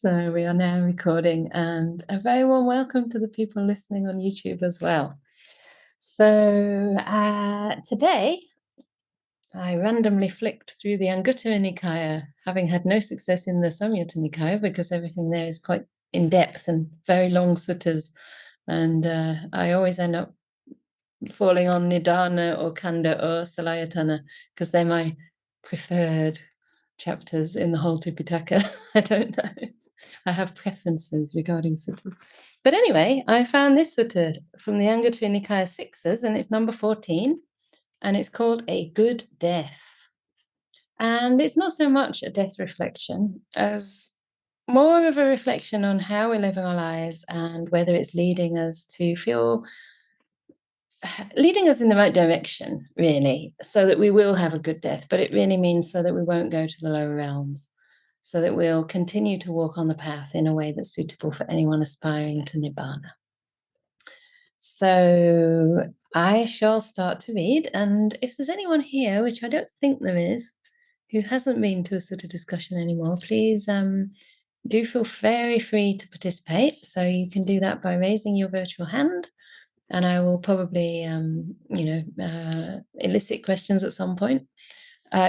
So we are now recording, and a very warm welcome to the people listening on YouTube as well. So today I randomly flicked through the Anguttara Nikaya, having had no success in the Samyutta Nikaya because everything there is quite in depth and very long suttas, and I always end up falling on Nidana or Kanda or Salayatana because they're my preferred chapters in the whole Tipitaka. I don't know. I have preferences regarding suttas. But anyway, I found this sutta from the Anguttara Nikaya 6s, and it's number 14, and it's called A Good Death. And it's not so much a death reflection as more of a reflection on how we're living our lives and whether it's leading us in the right direction, really, so that we will have a good death. But it really means so that we won't go to the lower realms, so that we'll continue to walk on the path in a way that's suitable for anyone aspiring to Nibbana. So I shall start to read, and if there's anyone here, which I don't think there is, who hasn't been to a sutta discussion anymore, please do feel very free to participate. So you can do that by raising your virtual hand, and I will probably elicit questions at some point.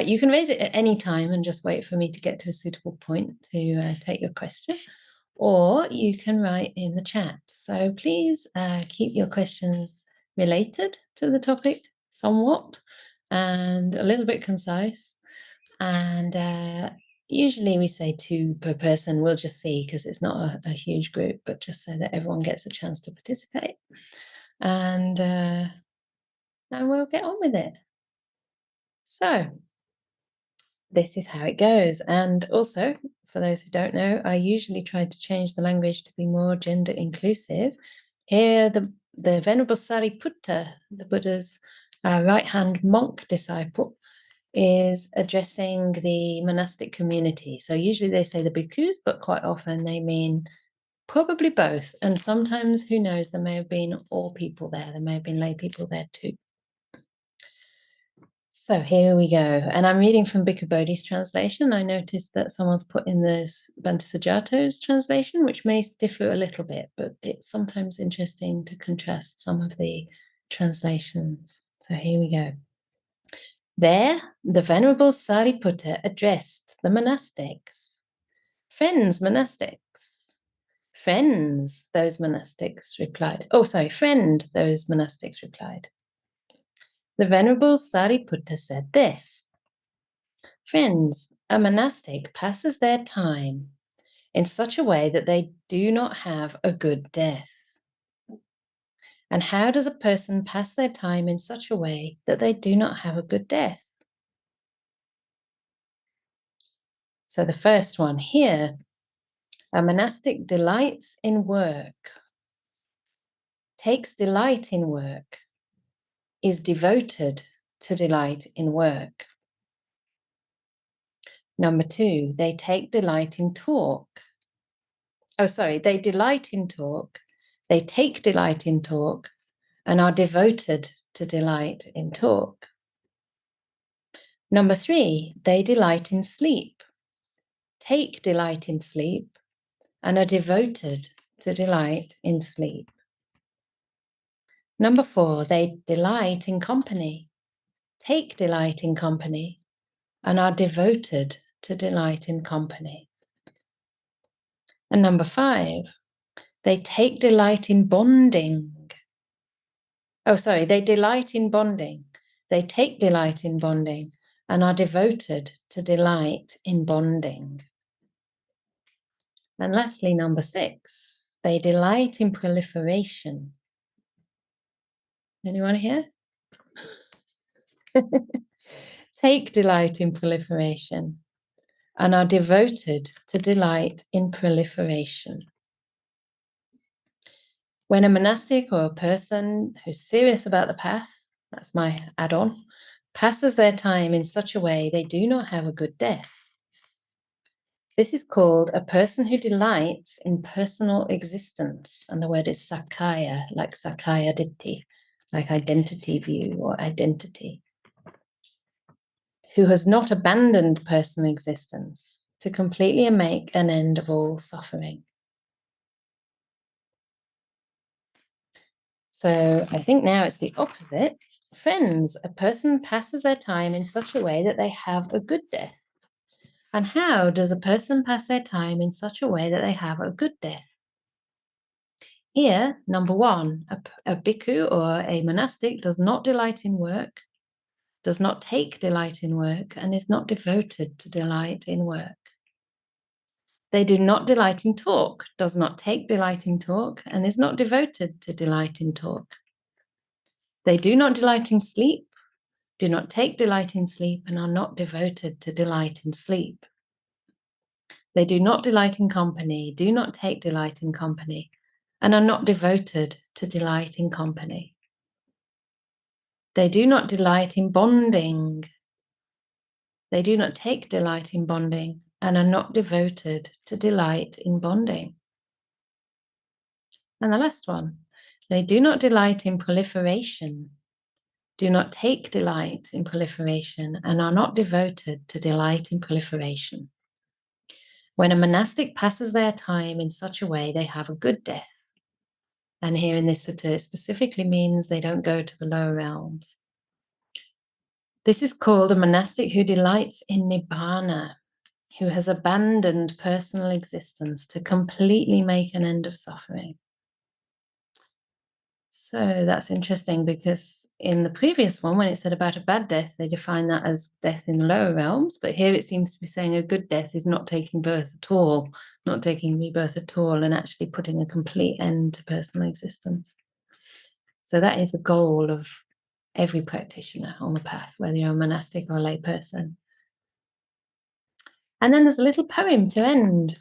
You can raise it at any time and just wait for me to get to a suitable point to take your question, or you can write in the chat. So please keep your questions related to the topic somewhat and a little bit concise. And usually we say 2 per person. We'll just see because it's not a huge group, but just so that everyone gets a chance to participate. And we'll get on with it. So this is how it goes. And also, for those who don't know, I usually try to change the language to be more gender inclusive. Here, the Venerable Sariputta, the Buddha's right-hand monk disciple, is addressing the monastic community. So usually they say the bhikkhus, but quite often they mean probably both. And sometimes, who knows, there may have been all people there. There may have been lay people there too. So here we go. And I'm reading from Bhikkhu Bodhi's translation. I noticed that someone's put in this Bhante Sujato's translation, which may differ a little bit, but it's sometimes interesting to contrast some of the translations. So here we go. There, the Venerable Sariputta addressed the monastics. Friends, monastics. Friends, those monastics replied. Friend, those monastics replied. The Venerable Sariputta said this: Friends, a monastic passes their time in such a way that they do not have a good death. And how does a person pass their time in such a way that they do not have a good death? So the first one here, a monastic delights in work, takes delight in work, is devoted to delight in work. Number 2, they take delight in talk. They delight in talk, they take delight in talk, and are devoted to delight in talk. Number 3, they delight in sleep, take delight in sleep, and are devoted to delight in sleep. Number 4, they delight in company, take delight in company, and are devoted to delight in company. And number 5, they take delight in bonding. They delight in bonding. They take delight in bonding and are devoted to delight in bonding. And lastly, number 6, they delight in proliferation. Anyone here? Take delight in proliferation and are devoted to delight in proliferation. When a monastic or a person who's serious about the path, that's my add-on, passes their time in such a way they do not have a good death, this is called a person who delights in personal existence. And the word is sakaya, like sakaya ditti, like identity view or identity. Who has not abandoned personal existence to completely make an end of all suffering. So I think now it's the opposite. Friends, a person passes their time in such a way that they have a good death. And how does a person pass their time in such a way that they have a good death? Here, number one, a bhikkhu or a monastic does not delight in work, does not take delight in work, and is not devoted to delight in work. They do not delight in talk, does not take delight in talk, and is not devoted to delight in talk. They do not delight in sleep, do not take delight in sleep, and are not devoted to delight in sleep. They do not delight in company, do not take delight in company, and are not devoted to delight in company. They do not delight in bonding. They do not take delight in bonding, and are not devoted to delight in bonding. And the last one, they do not delight in proliferation, do not take delight in proliferation, and are not devoted to delight in proliferation. When a monastic passes their time in such a way, they have a good death. And here in this sutta, it specifically means they don't go to the lower realms. This is called a monastic who delights in nibbana, who has abandoned personal existence to completely make an end of suffering. So that's interesting, because in the previous one, when it said about a bad death, they define that as death in the lower realms. But here it seems to be saying a good death is not taking birth at all, not taking rebirth at all, and actually putting a complete end to personal existence. So that is the goal of every practitioner on the path, whether you're a monastic or a lay person. And then there's a little poem to end,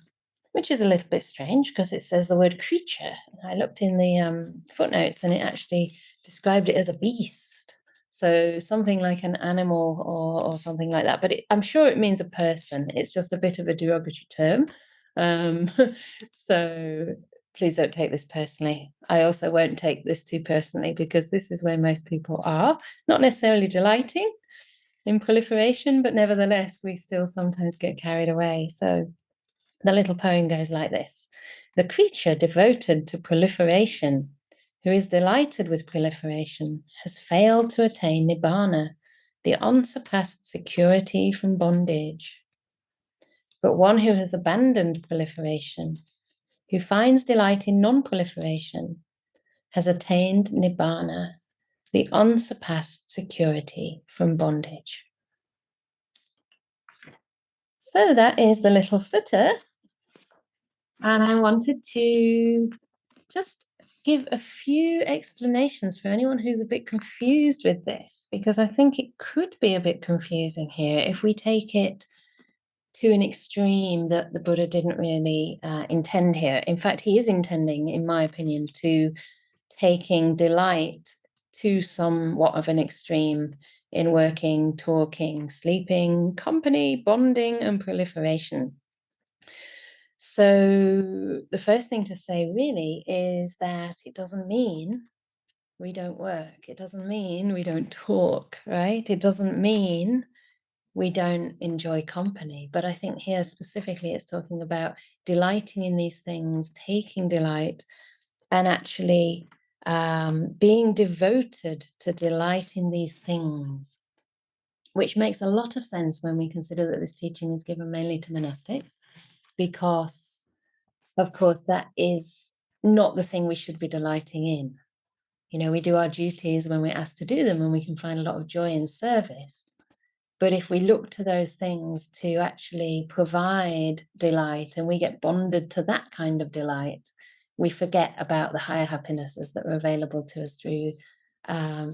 which is a little bit strange because it says the word creature. I looked in the footnotes and it actually described it as a beast. So something like an animal or something like that. But I'm sure it means a person. It's just a bit of a derogatory term. So please don't take this personally. I also won't take this too personally, because this is where most people are, not necessarily delighting in proliferation, but nevertheless, we still sometimes get carried away. So the little poem goes like this. The creature devoted to proliferation, who is delighted with proliferation, has failed to attain nibbana, the unsurpassed security from bondage. But one who has abandoned proliferation, who finds delight in non-proliferation, has attained nibbana, the unsurpassed security from bondage. So that is the little sutta. And I wanted to just give a few explanations for anyone who's a bit confused with this, because I think it could be a bit confusing here if we take it to an extreme that the Buddha didn't really intend here. In fact, he is intending, in my opinion, to taking delight to somewhat of an extreme in working, talking, sleeping, company, bonding, and proliferation. So the first thing to say really is that it doesn't mean we don't work. It doesn't mean we don't talk, right? It doesn't mean we don't enjoy company. But I think here specifically it's talking about delighting in these things, taking delight, and actually being devoted to delight in these things, which makes a lot of sense when we consider that this teaching is given mainly to monastics, because of course, that is not the thing we should be delighting in. You know, we do our duties when we're asked to do them, and we can find a lot of joy in service. But if we look to those things to actually provide delight, and we get bonded to that kind of delight, we forget about the higher happinesses that are available to us through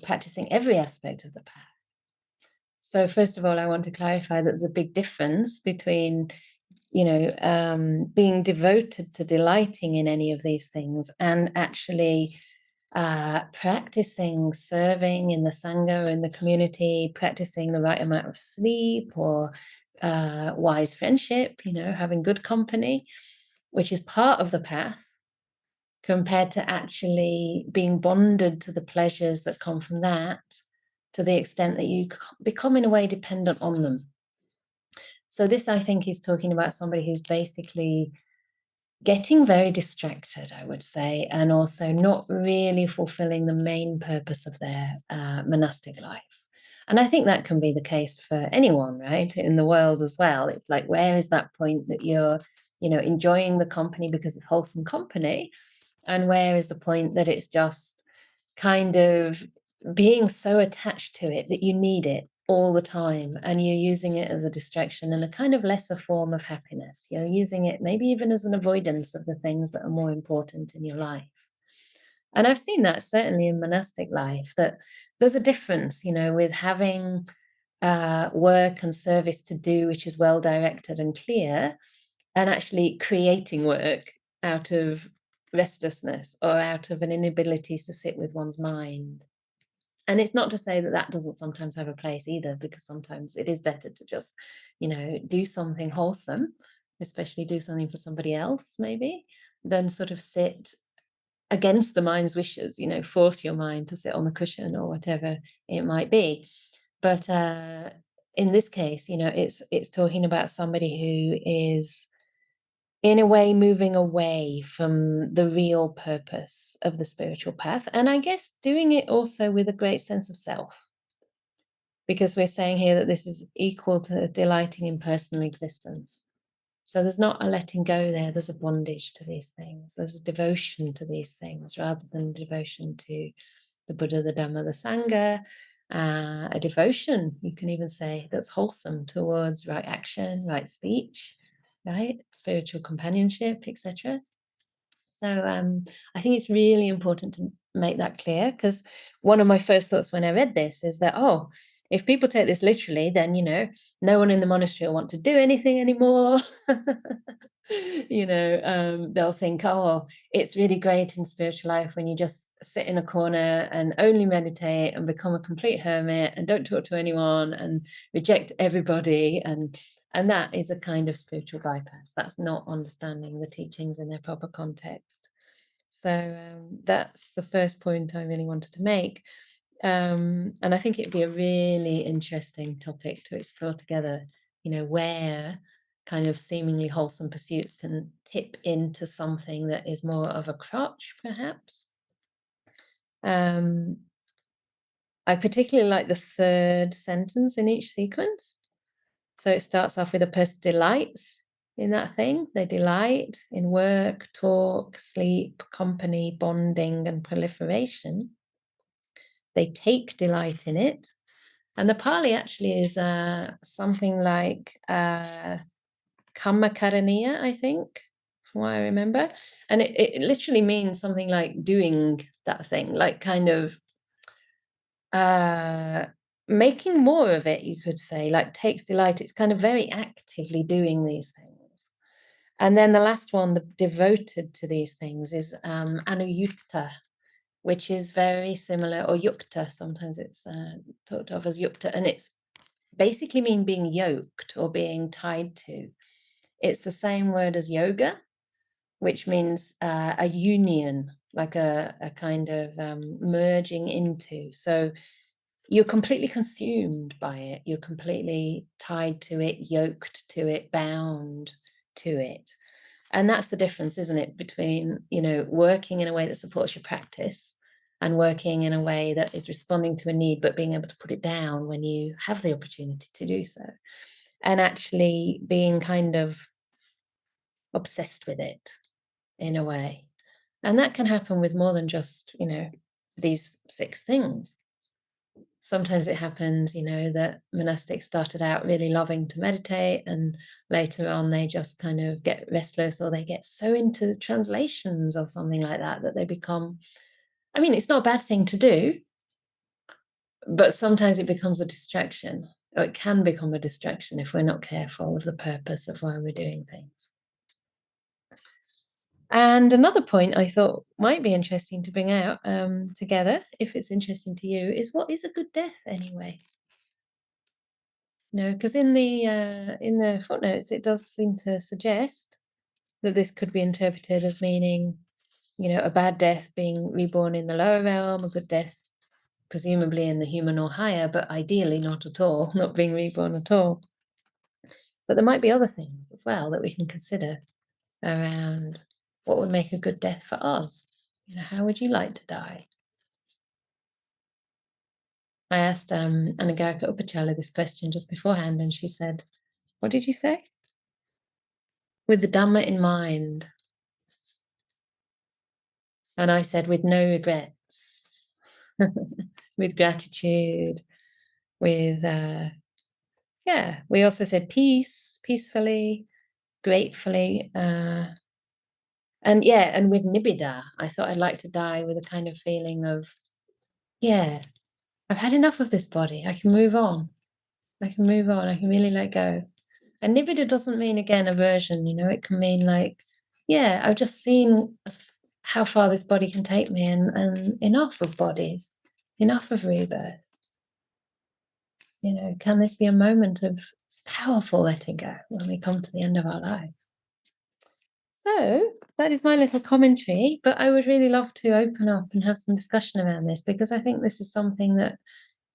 practicing every aspect of the path. So first of all, I want to clarify that there's a big difference between being devoted to delighting in any of these things and actually practicing serving in the Sangha or in the community, practicing the right amount of sleep or wise friendship, having good company, which is part of the path, compared to actually being bonded to the pleasures that come from that, to the extent that you become in a way dependent on them. So this, I think, is talking about somebody who's basically getting very distracted, I would say, and also not really fulfilling the main purpose of their monastic life. And I think that can be the case for anyone, right, in the world as well. It's like, where is that point that you're, enjoying the company because it's wholesome company? And where is the point that it's just kind of being so attached to it that you need it all the time and you're using it as a distraction and a kind of lesser form of happiness? You're using it maybe even as an avoidance of the things that are more important in your life. And I've seen that certainly in monastic life, that there's a difference, with having work and service to do, which is well directed and clear, and actually creating work out of restlessness or out of an inability to sit with one's mind. And it's not to say that that doesn't sometimes have a place either, because sometimes it is better to just, do something wholesome, especially do something for somebody else, maybe, than sort of sit against the mind's wishes, force your mind to sit on the cushion or whatever it might be. But in this case, it's talking about somebody who is in a way moving away from the real purpose of the spiritual path. And I guess doing it also with a great sense of self, because we're saying here that this is equal to delighting in personal existence. So there's not a letting go there, there's a bondage to these things. There's a devotion to these things rather than devotion to the Buddha, the Dhamma, the Sangha, a devotion, you can even say, that's wholesome towards right action, right speech, right? Spiritual companionship, etc. So I think it's really important to make that clear, because one of my first thoughts when I read this is that, if people take this literally, then, no one in the monastery will want to do anything anymore. They'll think, it's really great in spiritual life when you just sit in a corner and only meditate and become a complete hermit and don't talk to anyone and reject everybody. And that is a kind of spiritual bypass. That's not understanding the teachings in their proper context. So that's the first point I really wanted to make. And I think it'd be a really interesting topic to explore together, where kind of seemingly wholesome pursuits can tip into something that is more of a crutch, perhaps. I particularly like the third sentence in each sequence. So it starts off with a person delights in that thing. They delight in work, talk, sleep, company, bonding, and proliferation. They take delight in it. And the Pali actually is something like Kamma Karaniya, I think, from what I remember. And it literally means something like doing that thing, like kind of making more of it, you could say, like takes delight. It's kind of very actively doing these things. And then the last one, the devoted to these things, is Anuyukta, which is very similar, or yukta, sometimes it's thought of as yukta, and it's basically mean being yoked or being tied to. It's the same word as yoga, which means a union, like a kind of merging into. So you're completely consumed by it. You're completely tied to it, yoked to it, bound to it. And that's the difference, isn't it, between, working in a way that supports your practice and working in a way that is responding to a need, but being able to put it down when you have the opportunity to do so. And actually being kind of obsessed with it in a way. And that can happen with more than just, these 6 things. Sometimes it happens, that monastics started out really loving to meditate, and later on they just kind of get restless, or they get so into translations or something like that that they become, it's not a bad thing to do, but sometimes it becomes a distraction, or it can become a distraction if we're not careful of the purpose of why we're doing things. And another point I thought might be interesting to bring out together, if it's interesting to you, is what is a good death anyway? Because in the footnotes, it does seem to suggest that this could be interpreted as meaning, a bad death being reborn in the lower realm, a good death presumably in the human or higher, but ideally not at all, not being reborn at all. But there might be other things as well that we can consider around what would make a good death for us. How would you like to die? I asked Anagarika Upachala this question just beforehand, and she said, what did you say? With the Dhamma in mind. And I said, with no regrets, with gratitude, with, we also said peace, peacefully, gratefully, and with nibbida. I thought I'd like to die with a kind of feeling of, I've had enough of this body. I can move on. I can really let go. And nibbida doesn't mean, again, aversion. It can mean like, I've just seen how far this body can take me, and enough of bodies, enough of rebirth. Can this be a moment of powerful letting go when we come to the end of our life? So that is my little commentary, but I would really love to open up and have some discussion around this, because I think this is something that,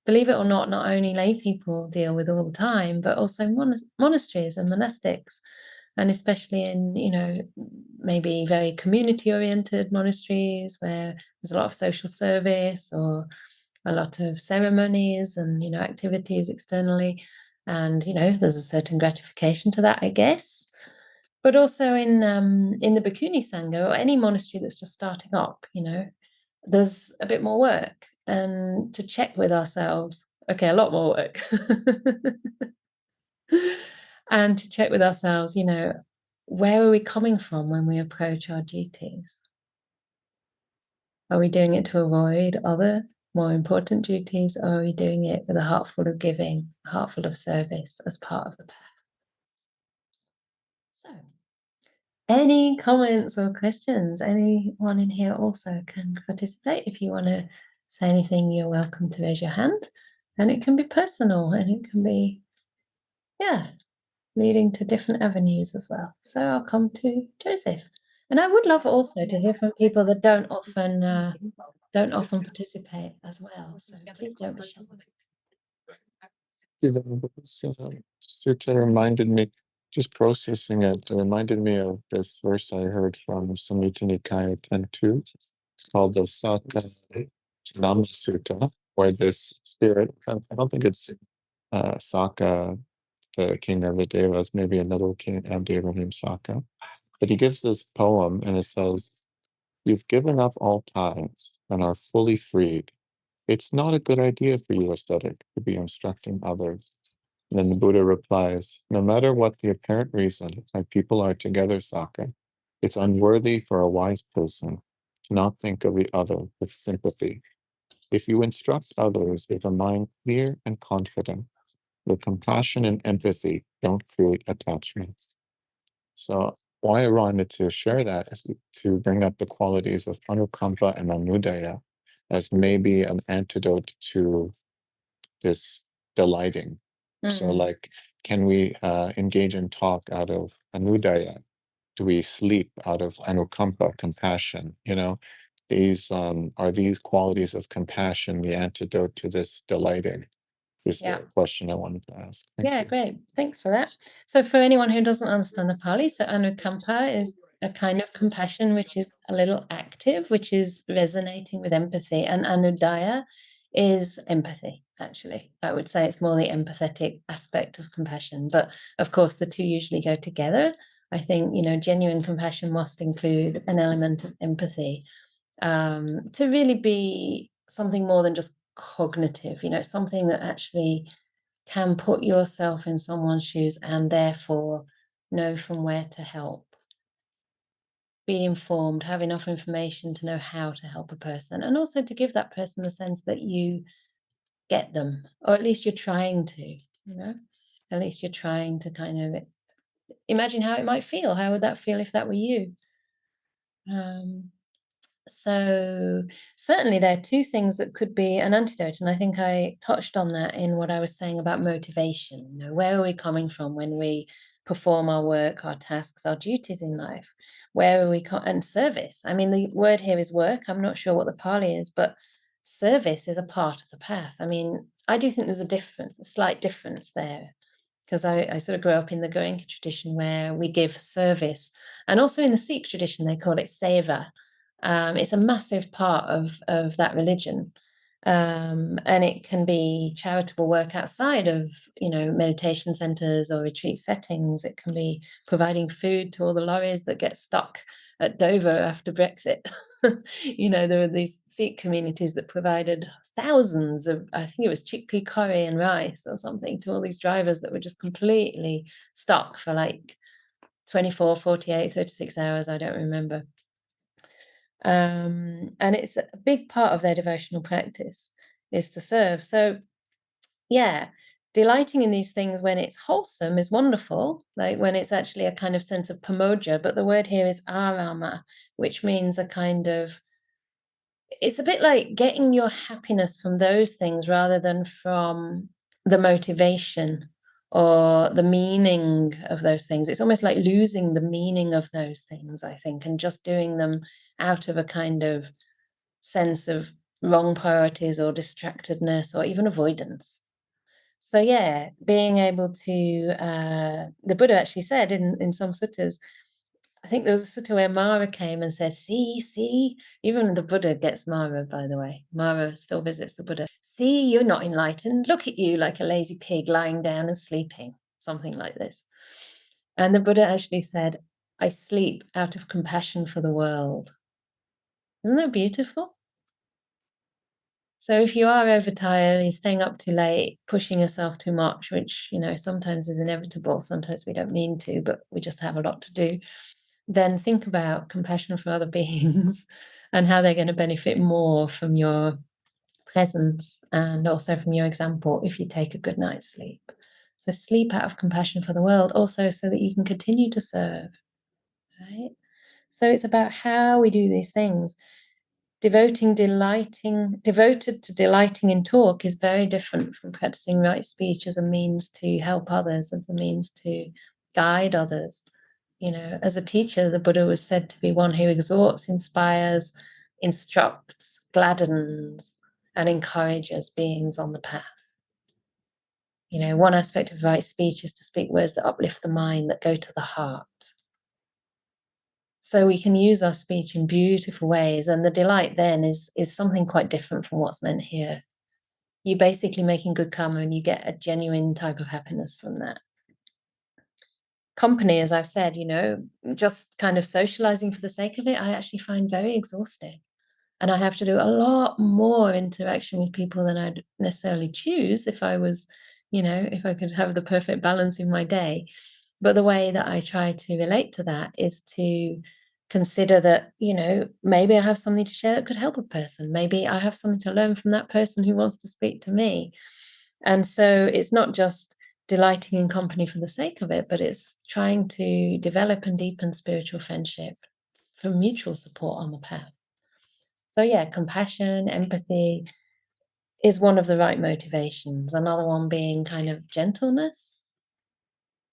believe it or not only lay people deal with all the time, but also monasteries and monastics, and especially in, maybe very community-oriented monasteries where there's a lot of social service or a lot of ceremonies and, activities externally. And, there's a certain gratification to that, I guess. But also in the Bhikkhuni Sangha or any monastery that's just starting up, there's a bit more work, and to check with ourselves, a lot more work. And to check with ourselves, where are we coming from when we approach our duties? Are we doing it to avoid other more important duties, or are we doing it with a heart full of giving, a heart full of service as part of the path? So, any comments or questions? Anyone in here also can participate. If you want to say anything, you're welcome to raise your hand. And it can be personal, and it can be, leading to different avenues as well. So I'll come to Joseph. And I would love also to hear from people that don't often participate as well. So please don't be shy. Sutta reminded me, just processing it reminded me of this verse I heard from Samyutta Nikaya 10.2. It's called the Sutta Nama Sutta, where this spirit, I don't think it's Saka, the king of the Devas, maybe another king of Deva named Saka. But he gives this poem, and it says, "You've given up all ties and are fully freed. It's not a good idea for you, ascetic, to be instructing others." And then the Buddha replies, "No matter what the apparent reason why people are together, Saka, it's unworthy for a wise person to not think of the other with sympathy. If you instruct others with a mind clear and confident, where compassion and empathy don't create attachments." So why I wanted to share that is to bring up the qualities of anukampa and anudaya as maybe an antidote to this delighting. So like, can we engage in talk out of anudaya? Do we sleep out of anukampa, compassion? These are these qualities of compassion the antidote to this delighting? Is the question I wanted to ask. Thank you. Great. Thanks for that. So for anyone who doesn't understand the Pali, so anukampa is a kind of compassion which is a little active, which is resonating with empathy. And anudaya is empathy, actually. I would say it's more the empathetic aspect of compassion. But of course, the two usually go together. I think, genuine compassion must include an element of empathy to really be something more than just cognitive, something that actually can put yourself in someone's shoes and therefore know from where to help. Be informed, have enough information to know how to help a person, and also to give that person the sense that you get them, or at least you're trying to, at least you're trying to kind of imagine how it might feel. How would that feel if that were you? So certainly there are two things that could be an antidote, and I think I touched on that in what I was saying about motivation. Where are we coming from when we perform our work, our tasks, our duties in life? Where are we and service? I mean, the word here is work. I'm not sure what the Pali is, but service is a part of the path. I mean, I do think there's a slight difference there. because I sort of grew up in the Goenka tradition where we give service, and also in the Sikh tradition they call it seva. It's a massive part of that religion, and it can be charitable work outside of meditation centers or retreat settings. It can be providing food to all the lorries that get stuck at Dover after Brexit. There were these Sikh communities that provided thousands of, I think it was chickpea curry and rice or something, to all these drivers that were just completely stuck for like 24, 48, 36 hours, I don't remember. And it's a big part of their devotional practice is to serve. So yeah, delighting in these things when it's wholesome is wonderful, like when it's actually a kind of sense of pamoja, but the word here is arama, which means a kind of, it's a bit like getting your happiness from those things rather than from the motivation or the meaning of those things. It's almost like losing the meaning of those things, I think, and just doing them out of a kind of sense of wrong priorities or distractedness or even avoidance. So yeah, being able to, the Buddha actually said in some suttas, I think there was a sutta where Mara came and said, see, even the Buddha gets Mara, by the way. Mara still visits the Buddha. See, you're not enlightened. Look at you like a lazy pig lying down and sleeping, something like this. And the Buddha actually said, I sleep out of compassion for the world. Isn't that beautiful? So if you are overtired, you're staying up too late, pushing yourself too much, which, sometimes is inevitable. Sometimes we don't mean to, but we just have a lot to do. Then think about compassion for other beings and how they're going to benefit more from your presence and also from your example if you take a good night's sleep. So sleep out of compassion for the world, also so that you can continue to serve, right? So it's about how we do these things. Devoted to delighting in talk is very different from practicing right speech as a means to help others, as a means to guide others. As a teacher, the Buddha was said to be one who exhorts, inspires, instructs, gladdens, and encourages beings on the path. One aspect of right speech is to speak words that uplift the mind, that go to the heart. So we can use our speech in beautiful ways, and the delight then is something quite different from what's meant here. You're basically making good karma and you get a genuine type of happiness from that. Company, as I've said, just kind of socializing for the sake of it, I actually find very exhausting. And I have to do a lot more interaction with people than I'd necessarily choose if I was, if I could have the perfect balance in my day. But the way that I try to relate to that is to consider that, maybe I have something to share that could help a person. Maybe I have something to learn from that person who wants to speak to me. And so it's not just delighting in company for the sake of it, but it's trying to develop and deepen spiritual friendship for mutual support on the path. So yeah, compassion, empathy is one of the right motivations. Another one being kind of gentleness.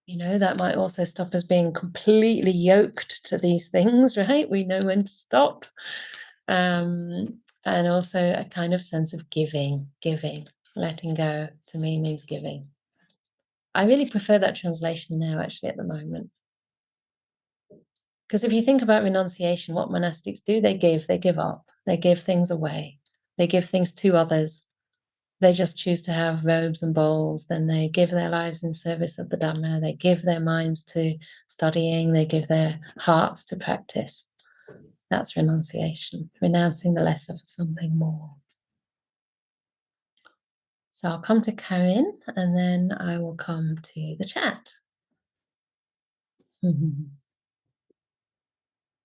That might also stop us being completely yoked to these things, right? We know when to stop. And also a kind of sense of giving. Letting go to me means giving. I really prefer that translation now, actually, at the moment. Because if you think about renunciation, what monastics do, they give up, they give things away, they give things to others. They just choose to have robes and bowls, then they give their lives in service of the Dhamma, they give their minds to studying, they give their hearts to practice. That's renunciation, renouncing the lesser for something more. So I'll come to Karin and then I will come to the chat.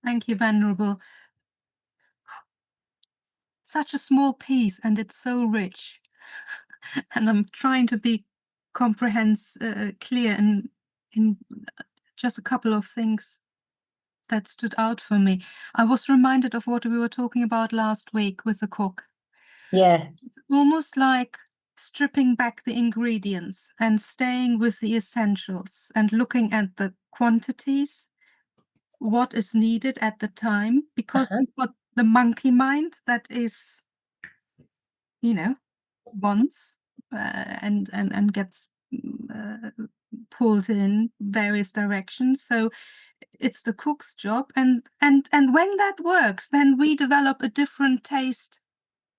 Thank you, Venerable. Such a small piece and it's so rich. And I'm trying to be clear in just a couple of things that stood out for me. I was reminded of what we were talking about last week with the cook. Yeah. It's almost like stripping back the ingredients and staying with the essentials and looking at the quantities, what is needed at the time, because we've got the monkey mind that is, wants and gets pulled in various directions. So it's the cook's job, and when that works, then we develop a different taste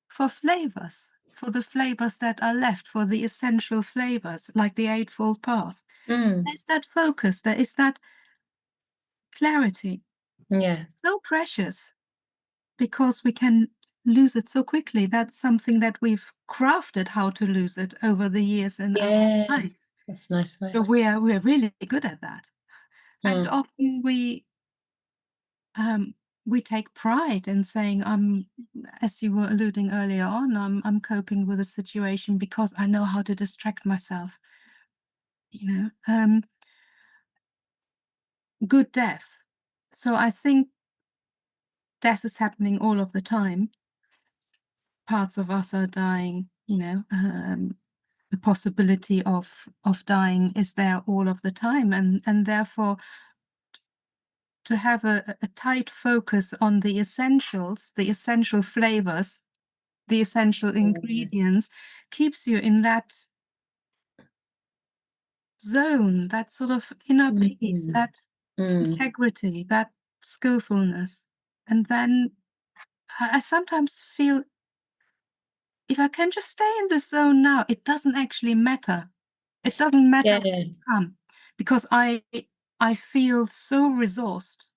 for flavors, for the flavors that are left, for the essential flavors, like the Eightfold Path. There's that focus, there is that clarity. Yeah. So precious, because we can lose it so quickly. That's something that we've crafted, how to lose it over the years in our life. That's a nice way. So we're really good at that. And often we take pride in saying, as you were alluding earlier on, I'm coping with a situation because I know how to distract myself. You know, good death. So I think death is happening all of the time. Parts of us are dying, you know, the possibility of dying is there all of the time, and therefore to have a tight focus on the essentials, the essential flavors, the essential ingredients, keeps you in that zone, that sort of inner peace, that integrity, that skillfulness. And then I sometimes feel, if I can just stay in this zone now, it doesn't actually matter. It doesn't matter what come, because I feel so resourced.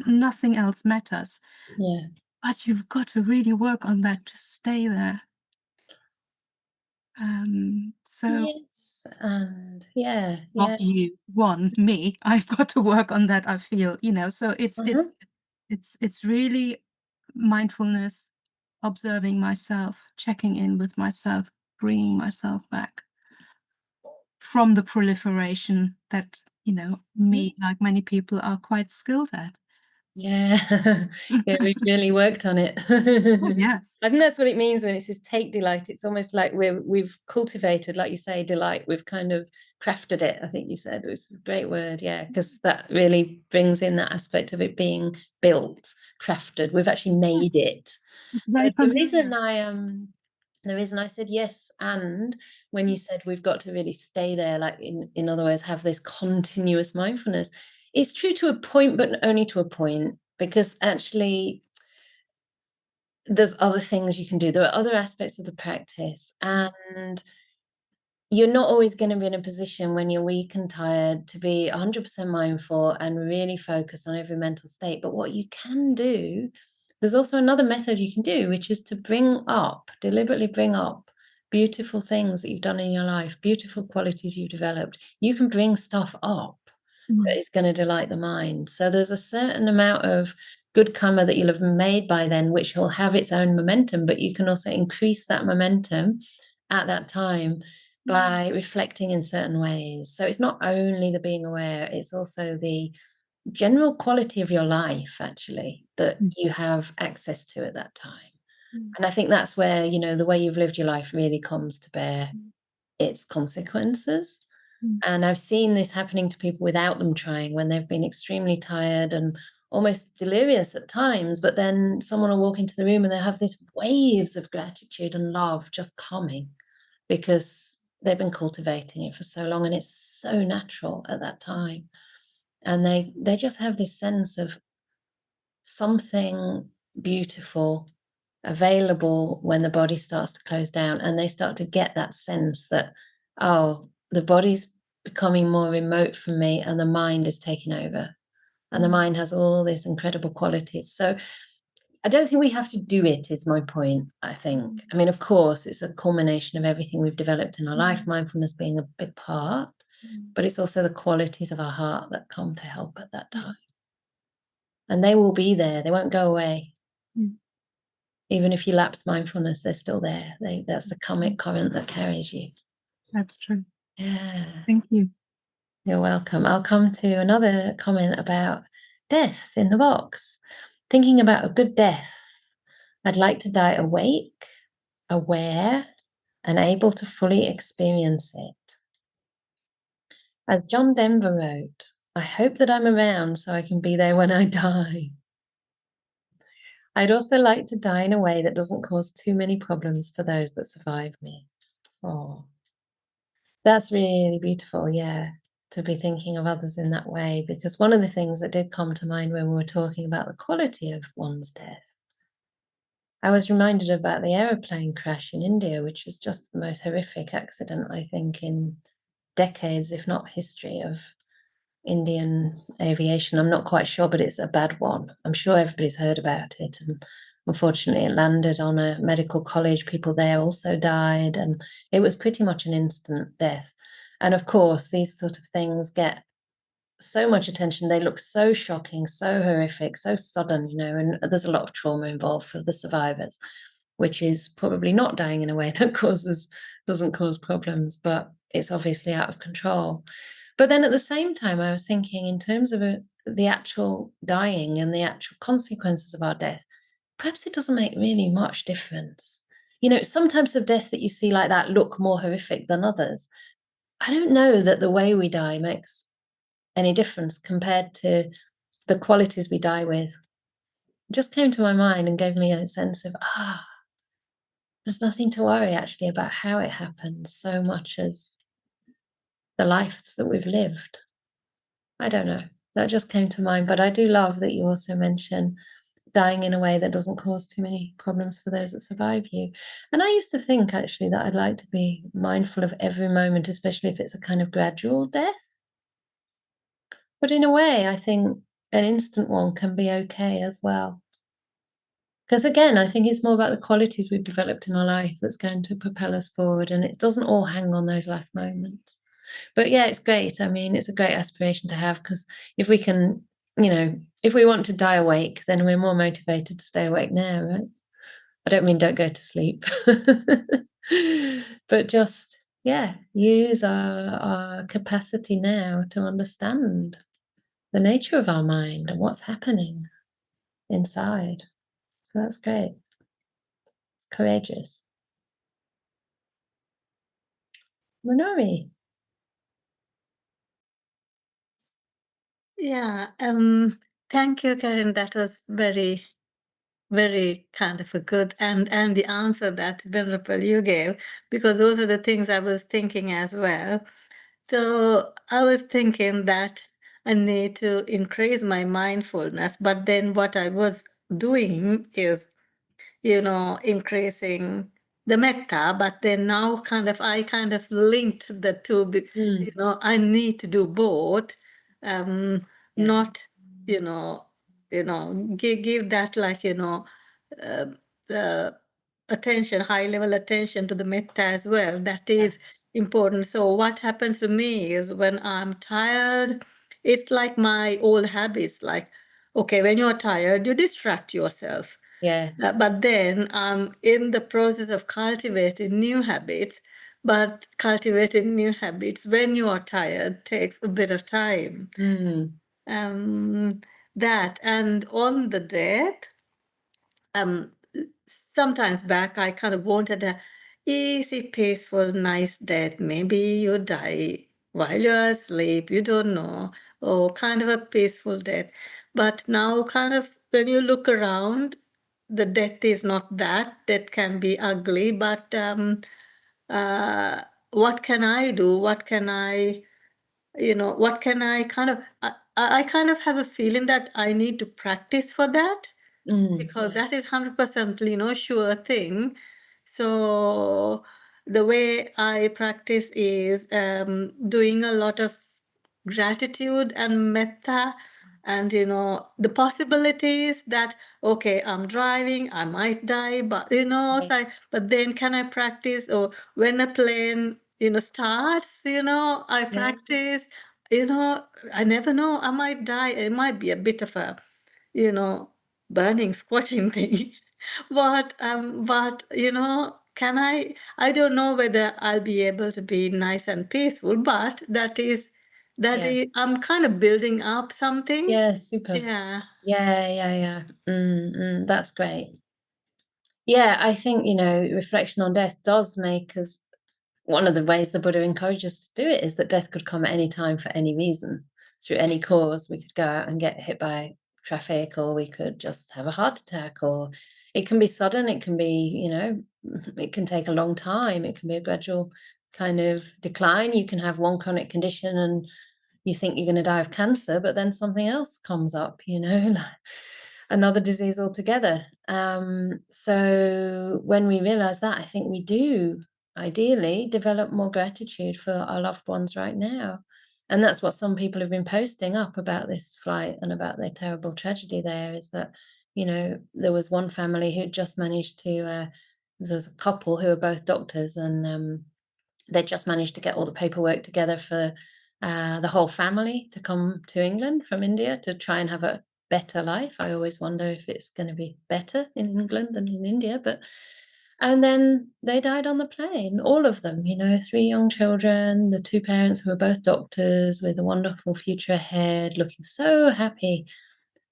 Nothing else matters. Yeah. But you've got to really work on that to stay there. So yes, and not you, me. I've got to work on that. I feel, you know. So it's really mindfulness, observing myself, checking in with myself, bringing myself back from the proliferation that, you know, me, like many people, are quite skilled at. Yeah, we've really worked on it. Yes. I think that's what it means when it says take delight. It's almost like we've cultivated, like you say, delight. We've kind of crafted it, I think you said, which is a great word, because that really brings in that aspect of it being built, crafted. We've actually made it. Very But the reason I said yes, and when you said we've got to really stay there, like in other words, have this continuous mindfulness, it's true to a point, but only to a point, because actually there's other things you can do. There are other aspects of the practice, and you're not always going to be in a position when you're weak and tired to be 100% mindful and really focused on every mental state. But what you can do, there's also another method you can do, which is to deliberately bring up beautiful things that you've done in your life, beautiful qualities you've developed. You can bring stuff up that is going to delight the mind. So there's a certain amount of good karma that you'll have made by then, which will have its own momentum, but you can also increase that momentum at that time by reflecting in certain ways. So it's not only the being aware, it's also the general quality of your life, actually, that you have access to at that time. And I think that's where, you know, the way you've lived your life really comes to bear its consequences. And I've seen this happening to people without them trying, when they've been extremely tired and almost delirious at times, but then someone will walk into the room and they'll have these waves of gratitude and love just coming, because they've been cultivating it for so long and it's so natural at that time. And they just have this sense of something beautiful available when the body starts to close down, and they start to get that sense that, oh, the body's becoming more remote from me and the mind is taking over, and the mind has all these incredible qualities. So I don't think we have to do it, is my point, I think. I mean, of course, it's a culmination of everything we've developed in our life, mindfulness being a big part, but it's also the qualities of our heart that come to help at that time. And they will be there. They won't go away. Even if you lapse mindfulness, they're still there. That's the karmic current that carries you. That's true. Yeah. Thank you. You're welcome. I'll come to another comment about death in the box. Thinking about a good death. I'd like to die awake, aware, and able to fully experience it. As John Denver wrote, I hope that I'm around so I can be there when I die. I'd also like to die in a way that doesn't cause too many problems for those that survive me. Oh, That's really beautiful, yeah, to be thinking of others in that way, because one of the things that did come to mind when we were talking about the quality of one's death, I was reminded about the aeroplane crash in India, which was just the most horrific accident, I think, in decades, if not history, of Indian aviation. I'm not quite sure, but it's a bad one. I'm sure everybody's heard about it. And unfortunately, it landed on a medical college. People there also died, and it was pretty much an instant death. And of course, these sort of things get so much attention. They look so shocking, so horrific, so sudden, and there's a lot of trauma involved for the survivors, which is probably not dying in a way that doesn't cause problems, but it's obviously out of control. But then at the same time, I was thinking in terms of the actual dying and the actual consequences of our death, perhaps it doesn't make really much difference. Some types of death that you see like that look more horrific than others. I don't know that the way we die makes any difference compared to the qualities we die with. It just came to my mind and gave me a sense of, there's nothing to worry actually about how it happens so much as the lives that we've lived. I don't know. That just came to mind. But I do love that you also mention dying in a way that doesn't cause too many problems for those that survive you. And I used to think actually that I'd like to be mindful of every moment, especially if it's a kind of gradual death. But in a way, I think an instant one can be okay as well. Because again, I think it's more about the qualities we've developed in our life that's going to propel us forward. And it doesn't all hang on those last moments. But yeah, it's great. I mean, it's a great aspiration to have, because if we can, if we want to die awake, then we're more motivated to stay awake now, right? I don't mean don't go to sleep, but just, use our capacity now to understand the nature of our mind and what's happening inside. So that's great. It's courageous. Minori. Yeah, thank you, Karen. That was very, very kind of a good and the answer that Venerable you gave, because those are the things I was thinking as well. So I was thinking that I need to increase my mindfulness, but then what I was doing is, increasing the metta, but then now I kind of linked the two, I need to do both. Not give that attention, high level attention to the metta as well. That is important. So what happens to me is when I'm tired, it's like my old habits, like, okay, when you're tired, you distract yourself. Yeah. But then I'm in the process of cultivating new habits. But cultivating new habits when you are tired takes a bit of time. That, and on the death, sometimes back I kind of wanted a easy, peaceful, nice death. Maybe you die while you're asleep, you don't know, or kind of a peaceful death. But now kind of when you look around, the death is not that. Death can be ugly, but what can I do? What can I kind of, I kind of have a feeling that I need to practice for that, because that is 100%, sure thing. So the way I practice is doing a lot of gratitude and metta, and the possibilities that, okay, I'm driving, I might die, but but then can I practice? Or when a plane starts, I practice. I never know, I might die. It might be a bit of a burning, squashing thing. But can I don't know whether I'll be able to be nice and peaceful, but that is I'm kind of building up something. Yeah, super. Yeah. Yeah. That's great. Yeah, I think, reflection on death does make us, one of the ways the Buddha encourages us to do it is that death could come at any time for any reason, through any cause. We could go out and get hit by traffic, or we could just have a heart attack, or it can be sudden, it can be, it can take a long time, it can be a gradual kind of decline. You can have one chronic condition and you think you're going to die of cancer, but then something else comes up, you know, like another disease altogether. So when we realize that, I think we do ideally develop more gratitude for our loved ones right now. And that's what some people have been posting up about this flight and about their terrible tragedy there, is that, you know, there was one family who just managed to, there was a couple who were both doctors, and they just managed to get all the paperwork together for the whole family to come to England from India to try and have a better life. I always wonder if it's going to be better in England than in India, and then they died on the plane, all of them, you know, 3 young children, the 2 parents who were both doctors with a wonderful future ahead, looking so happy.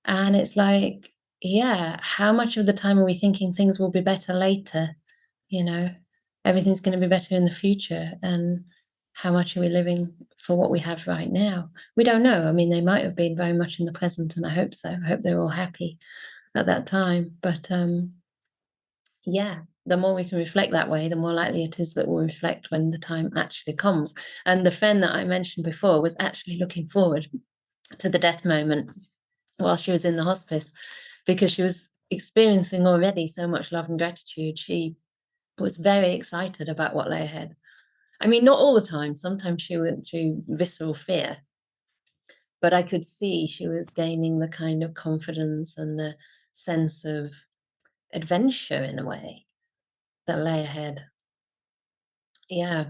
And it's like, yeah, how much of the time are we thinking things will be better later? You know, everything's going to be better in the future. And how much are we living for what we have right now? We don't know. I mean, they might have been very much in the present, and I hope so. I hope they're all happy at that time. But yeah, the more we can reflect that way, the more likely it is that we'll reflect when the time actually comes. And the friend that I mentioned before was actually looking forward to the death moment while she was in the hospice, because she was experiencing already so much love and gratitude. She was very excited about what lay ahead. I mean, not all the time. Sometimes she went through visceral fear, but I could see she was gaining the kind of confidence and the sense of adventure in a way that lay ahead. Yeah.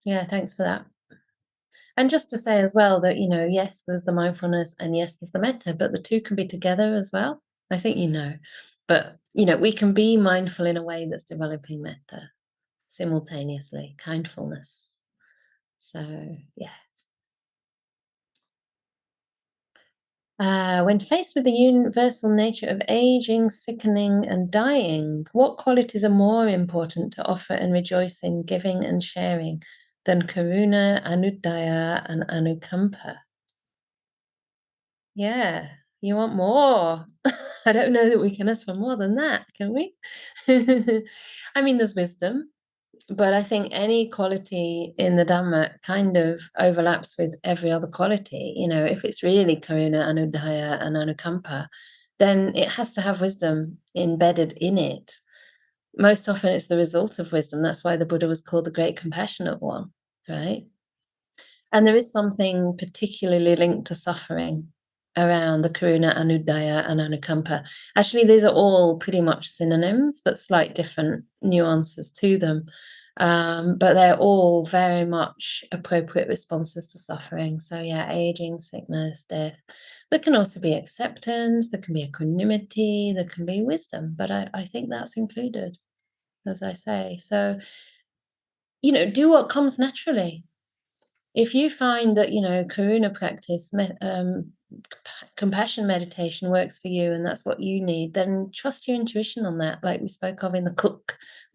Yeah, thanks for that. And just to say as well that, you know, yes, there's the mindfulness and yes, there's the metta, but the two can be together as well. I think you know. But, you know, we can be mindful in a way that's developing metta simultaneously, kindfulness. So, yeah. When faced with the universal nature of aging, sickening, and dying, what qualities are more important to offer and rejoice in giving and sharing than karuna, anudaya, and anukampa? Yeah, you want more. I don't know that we can ask for more than that, can we? I mean, there's wisdom, but I think any quality in the Dhamma kind of overlaps with every other quality. You know, if it's really karuna, anudaya, and anukampa, then it has to have wisdom embedded in it. Most often it's the result of wisdom. That's why the Buddha was called the Great Compassionate One, right? And there is something particularly linked to suffering around the karuna, anudaya, and anukampa. Actually, these are all pretty much synonyms, but slight different nuances to them. But they're all very much appropriate responses to suffering. So yeah, aging, sickness, death. There can also be acceptance, there can be equanimity, there can be wisdom, but I think that's included, as I say. So, you know, do what comes naturally. If you find that, you know, karuna practice, compassion meditation works for you and that's what you need, then trust your intuition on that, like we spoke of in the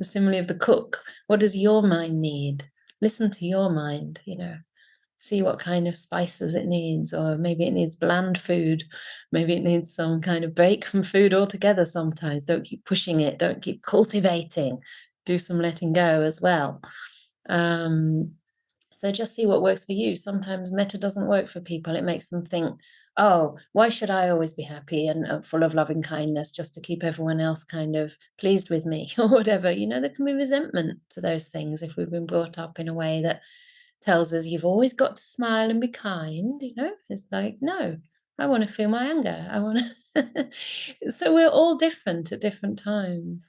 simile of the cook. What does your mind need? Listen to your mind, you know, see what kind of spices it needs, or maybe it needs bland food. Maybe it needs some kind of break from food altogether sometimes. Don't keep pushing it. Don't keep cultivating. Do some letting go as well. So just see what works for you. Sometimes metta doesn't work for people. It makes them think, oh, why should I always be happy and full of loving kindness just to keep everyone else kind of pleased with me or whatever? You know, there can be resentment to those things if we've been brought up in a way that tells us you've always got to smile and be kind. You know, it's like, no, I want to feel my anger. I want to. So we're all different at different times.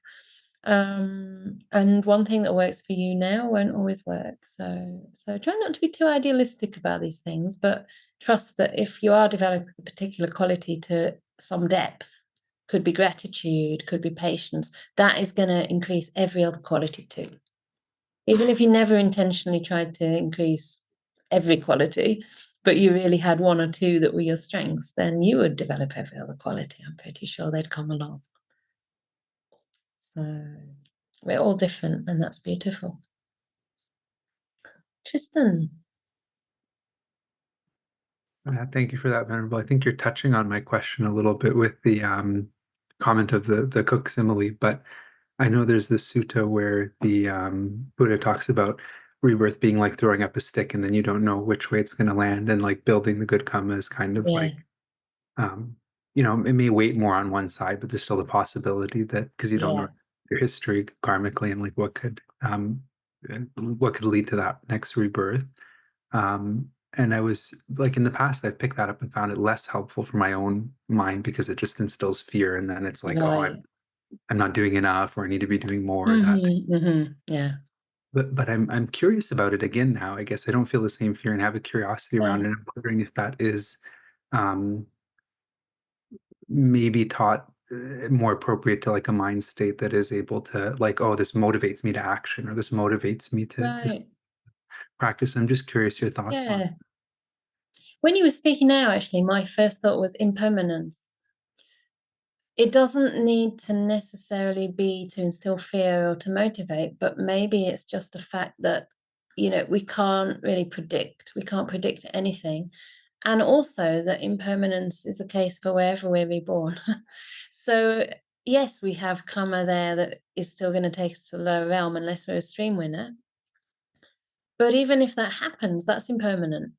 And one thing that works for you now won't always work. So try not to be too idealistic about these things, but trust that if you are developing a particular quality to some depth, could be gratitude, could be patience, that is going to increase every other quality too. Even if you never intentionally tried to increase every quality, but you really had one or two that were your strengths, then you would develop every other quality. I'm pretty sure they'd come along. So we're all different, and that's beautiful. Tristan. Thank you for that, Venerable. I think you're touching on my question a little bit with the comment of the cook simile, but I know there's this sutta where the Buddha talks about rebirth being like throwing up a stick and then you don't know which way it's going to land, and like building the good karma is kind of Yeah. like, you know, it may weight more on one side, but there's still the possibility that, because you don't know your history karmically and like what could lead to that next rebirth. And I was like, in the past, I've picked that up and found it less helpful for my own mind because it just instills fear. And then it's like, oh, Right. I'm not doing enough, or I need to be doing more. That. Yeah. But I'm curious about it again now. I guess I don't feel the same fear and have a curiosity around it. I'm wondering if that is maybe taught more appropriate to like a mind state that is able to like, oh, this motivates me to action, or this motivates me to practice. I'm just curious your thoughts on it. When you were speaking now, actually, my first thought was impermanence. It doesn't need to necessarily be to instill fear or to motivate, but maybe it's just a fact that, you know, we can't really predict. We can't predict anything. And also that impermanence is the case for wherever we're reborn. So yes, we have karma there that is still going to take us to the lower realm unless we're a stream winner. But even if that happens, that's impermanent.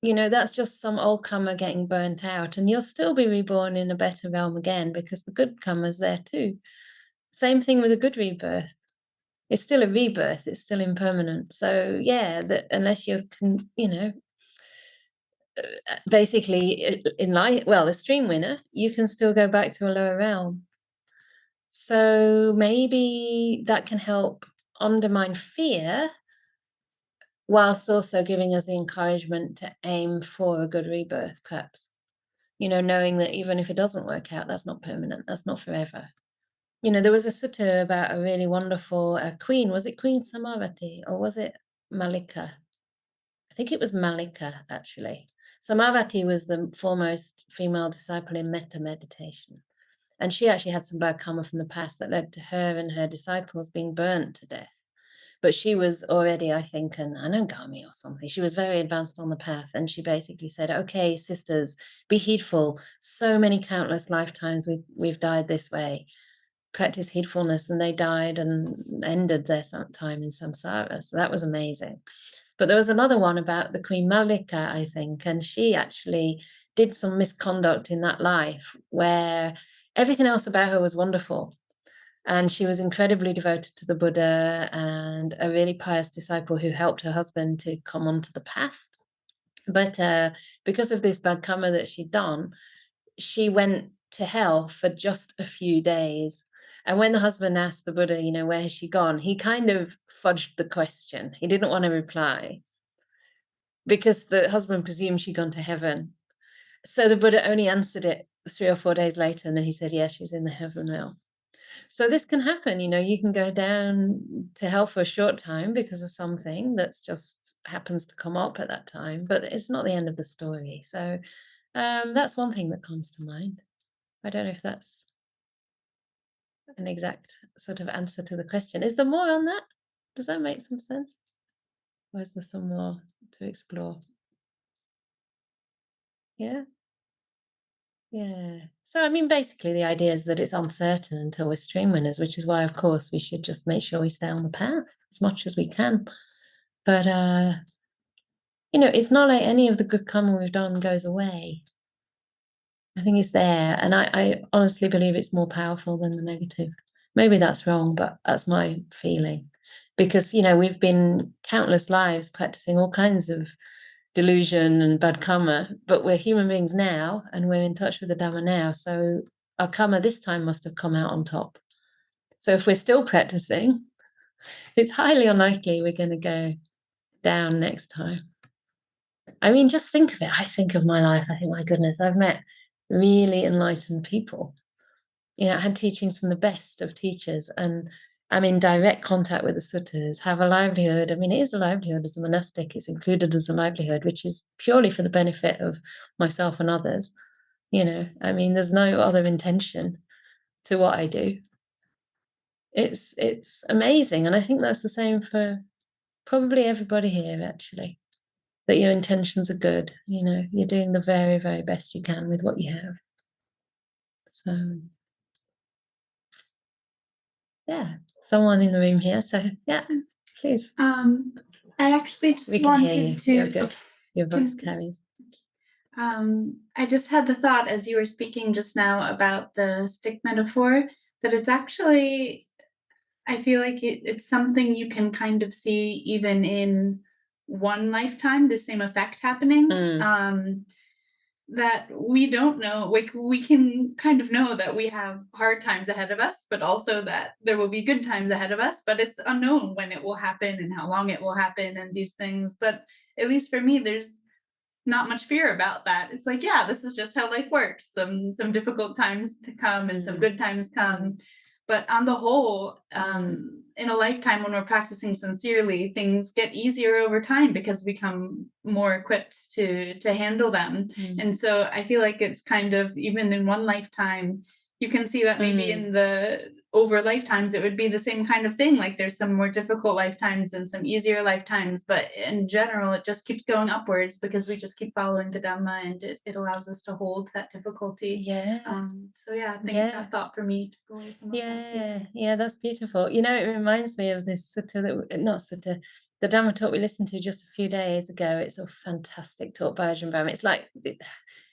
You know, that's just some old karma getting burnt out, and you'll still be reborn in a better realm again because the good karma's there too. Same thing with a good rebirth. It's still a rebirth. It's still impermanent. So yeah, that unless you can, you know, basically in life, well, a stream winner, you can still go back to a lower realm. So maybe that can help undermine fear, whilst also giving us the encouragement to aim for a good rebirth, perhaps. You know, knowing that even if it doesn't work out, that's not permanent, that's not forever. You know, there was a sutta about a really wonderful queen. Was it Queen Samavati or was it Malika? I think it was Malika, actually. Samavati was the foremost female disciple in metta meditation. And she actually had some bad karma from the past that led to her and her disciples being burnt to death. But she was already, I think, an anagami or something. She was very advanced on the path. And she basically said, okay, sisters, be heedful. So many countless lifetimes we've died this way. Practice heedfulness. And they died and ended their time in samsara. So that was amazing. But there was another one about the Queen Malika, I think. And she actually did some misconduct in that life where everything else about her was wonderful. And she was incredibly devoted to the Buddha and a really pious disciple who helped her husband to come onto the path. But because of this bad karma that she'd done, she went to hell for just a few days. And when the husband asked the Buddha, you know, where has she gone? He kind of fudged the question. He didn't want to reply because the husband presumed she'd gone to heaven. So the Buddha only answered it 3 or 4 days later. And then he said, yes, she's in the heaven realm. So this can happen, you know, you can go down to hell for a short time because of something that's just happens to come up at that time, but it's not the end of the story. So that's one thing that comes to mind. I don't know if that's an exact sort of answer to the question. Is there more on that? Does that make some sense? Or is there some more to explore? Yeah. Yeah. So, I mean, basically the idea is that it's uncertain until we're stream winners, which is why, of course, we should just make sure we stay on the path as much as we can. But, you know, it's not like any of the good karma we've done goes away. I think it's there. And I honestly believe it's more powerful than the negative. Maybe that's wrong, but that's my feeling. Because, you know, we've been countless lives practicing all kinds of delusion and bad karma, but we're human beings now and we're in touch with the Dhamma now. So our karma this time must have come out on top. So if we're still practicing, it's highly unlikely we're going to go down next time. I mean, just think of it. I think of my life. I think, my goodness, I've met really enlightened people. You know, I had teachings from the best of teachers, and I'm in direct contact with the suttas, have a livelihood. I mean, it is a livelihood as a monastic. It's included as a livelihood, which is purely for the benefit of myself and others. You know, I mean, there's no other intention to what I do. It's amazing. And I think that's the same for probably everybody here, actually, that your intentions are good. You know, you're doing the very, very best you can with what you have. So Yeah, someone in the room here. So yeah, please. I actually just We can hear wanted you. to. You're good. Your voice Can- carries. I just had the thought as you were speaking just now about the stick metaphor that it's actually, I feel like it's something you can kind of see even in one lifetime, the same effect happening. That we don't know, like we can kind of know that we have hard times ahead of us, but also that there will be good times ahead of us, but it's unknown when it will happen and how long it will happen and these things. But at least for me, there's not much fear about that. It's like, yeah, this is just how life works. Some difficult times to come and some good times come. But on the whole, in a lifetime when we're practicing sincerely, things get easier over time because we become more equipped to handle them. And so I feel like it's kind of, even in one lifetime, you can see that maybe in the over lifetimes, it would be the same kind of thing. Like there's some more difficult lifetimes and some easier lifetimes, but in general, it just keeps going upwards because we just keep following the Dhamma, and it allows us to hold that difficulty. Yeah. So yeah, I think that thought for me took away some of that. Yeah, that's beautiful. You know, it reminds me of this Sutta, not Sutta, the Dhamma talk we listened to just a few days ago. It's a fantastic talk by Ajahn Brahm. It's like,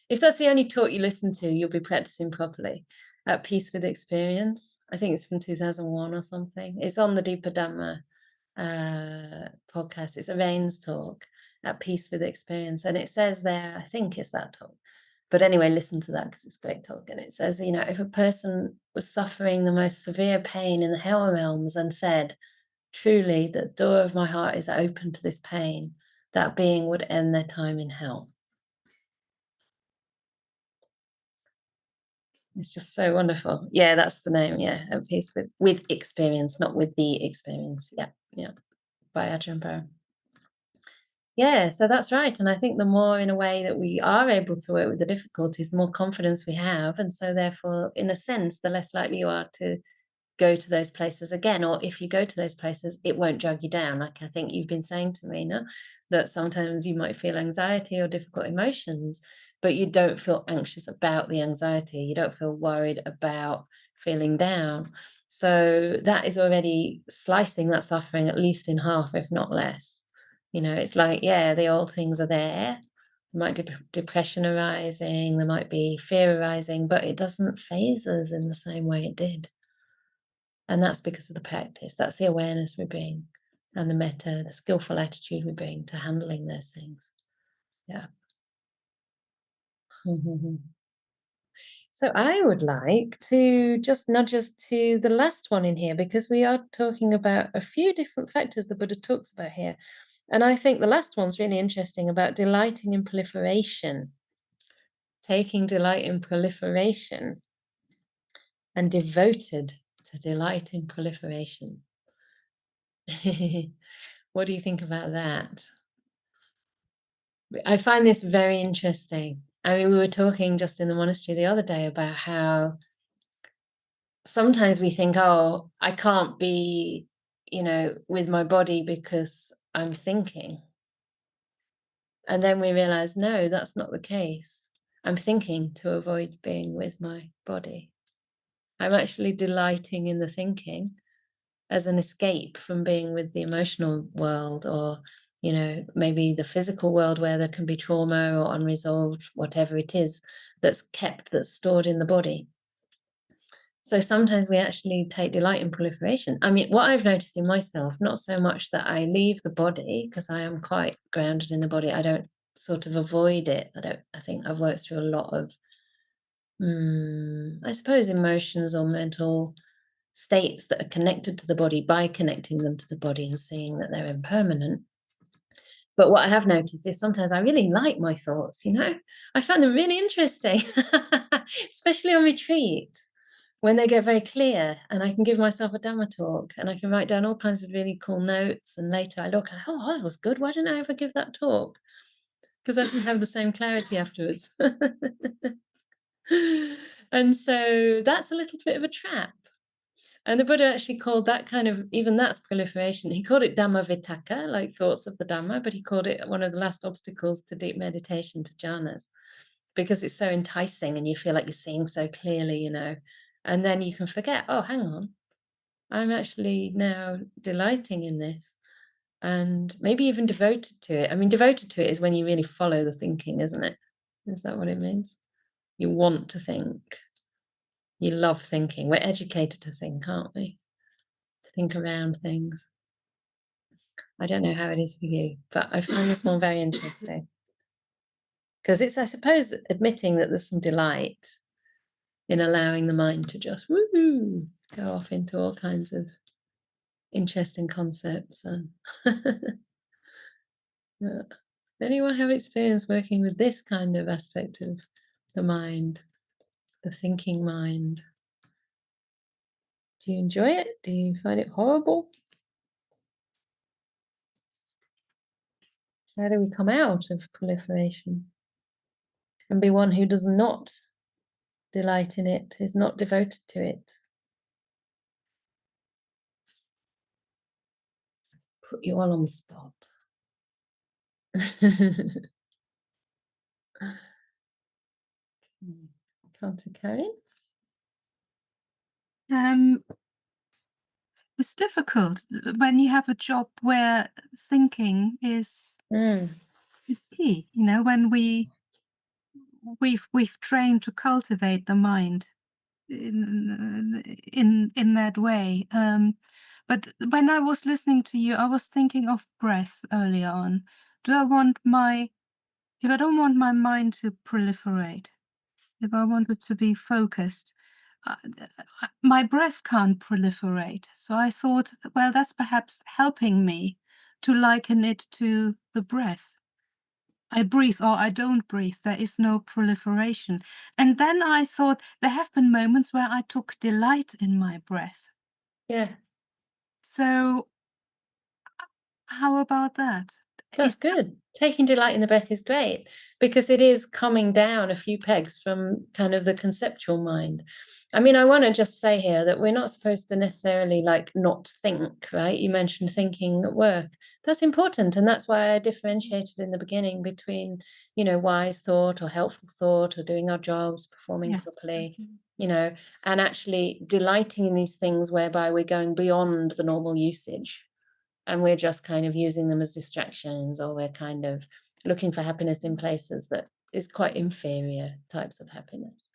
if that's the only talk you listen to, you'll be practicing properly. At Peace with Experience. I think it's from 2001 or something. It's on the Deepa Dhamma podcast. It's a Rain's talk, At Peace with Experience. And it says there, I think it's that talk. But anyway, listen to that because it's a great talk. And it says, you know, if a person was suffering the most severe pain in the hell realms and said, truly, the door of my heart is open to this pain, that being would end their time in hell. It's just so wonderful. Yeah, that's the name. Yeah, At Peace with Experience, not with the experience. Yeah, by Ajahn Brahm. Yeah, so that's right. And I think the more, in a way, that we are able to work with the difficulties, the more confidence we have. And so therefore, in a sense, the less likely you are to go to those places again. Or if you go to those places, it won't drag you down. Like I think you've been saying to me, no, that sometimes you might feel anxiety or difficult emotions, but you don't feel anxious about the anxiety. You don't feel worried about feeling down. So that is already slicing that suffering at least in half, if not less. You know, it's like, yeah, the old things are there. There might be depression arising, there might be fear arising, but it doesn't faze us in the same way it did. And that's because of the practice. That's the awareness we bring, and the metta, the skillful attitude we bring to handling those things. Yeah. So I would like to just nudge us to the last one in here, because we are talking about a few different factors the Buddha talks about here. And I think the last one's really interesting, about delighting in proliferation, taking delight in proliferation, and devoted to delight in proliferation. What do you think about that? I find this very interesting. I mean, we were talking just in the monastery the other day about how sometimes we think, oh, I can't be, you know, with my body because I'm thinking. And then we realize, no, that's not the case. I'm thinking to avoid being with my body. I'm actually delighting in the thinking as an escape from being with the emotional world, or, you know, maybe the physical world where there can be trauma or unresolved, whatever it is that's stored in the body. So sometimes we actually take delight in proliferation. I mean, what I've noticed in myself, not so much that I leave the body, because I am quite grounded in the body. I don't sort of avoid it. I think I've worked through a lot of, I suppose, emotions or mental states that are connected to the body by connecting them to the body and seeing that they're impermanent. But what I have noticed is sometimes I really like my thoughts, you know, I find them really interesting, especially on retreat, when they get very clear and I can give myself a Dhamma talk and I can write down all kinds of really cool notes. And later I look and, oh, that was good. Why didn't I ever give that talk? Because I didn't have the same clarity afterwards. And so that's a little bit of a trap. And the Buddha actually called that kind of, even that's proliferation. He called it Dhamma Vitakka, like thoughts of the Dhamma, but he called it one of the last obstacles to deep meditation, to jhanas, because it's so enticing and you feel like you're seeing so clearly, you know, and then you can forget, oh, hang on, I'm actually now delighting in this and maybe even devoted to it. I mean, devoted to it is when you really follow the thinking, isn't it? Is that what it means? You want to think. You love thinking. We're educated to think, aren't we? To think around things. I don't know how it is for you, but I find this one very interesting. Because it's, I suppose, admitting that there's some delight in allowing the mind to just woo go off into all kinds of interesting concepts. And anyone have experience working with this kind of aspect of the mind, the thinking mind? Do you enjoy it? Do you find it horrible? How do we come out of proliferation and be one who does not delight in it, is not devoted to it? Put you all on the spot. Can't carry. It's difficult when you have a job where thinking is key. You know, when we've trained to cultivate the mind in that way. But when I was listening to you, I was thinking of breath earlier on. If I don't want my mind to proliferate, if I want it to be focused, my breath can't proliferate. So I thought, well, that's perhaps helping me to liken it to the breath. I breathe or I don't breathe. There is no proliferation. And then I thought there have been moments where I took delight in my breath. Yeah. So how about that? That's good. Taking delight in the breath is great because it is coming down a few pegs from kind of the conceptual mind. I mean, I want to just say here that we're not supposed to necessarily like not think, right? You mentioned thinking at work. That's important. And that's why I differentiated in the beginning between, you know, wise thought or helpful thought or doing our jobs, performing properly, you know, and actually delighting in these things whereby we're going beyond the normal usage. And we're just kind of using them as distractions, or we're kind of looking for happiness in places that is quite inferior types of happiness.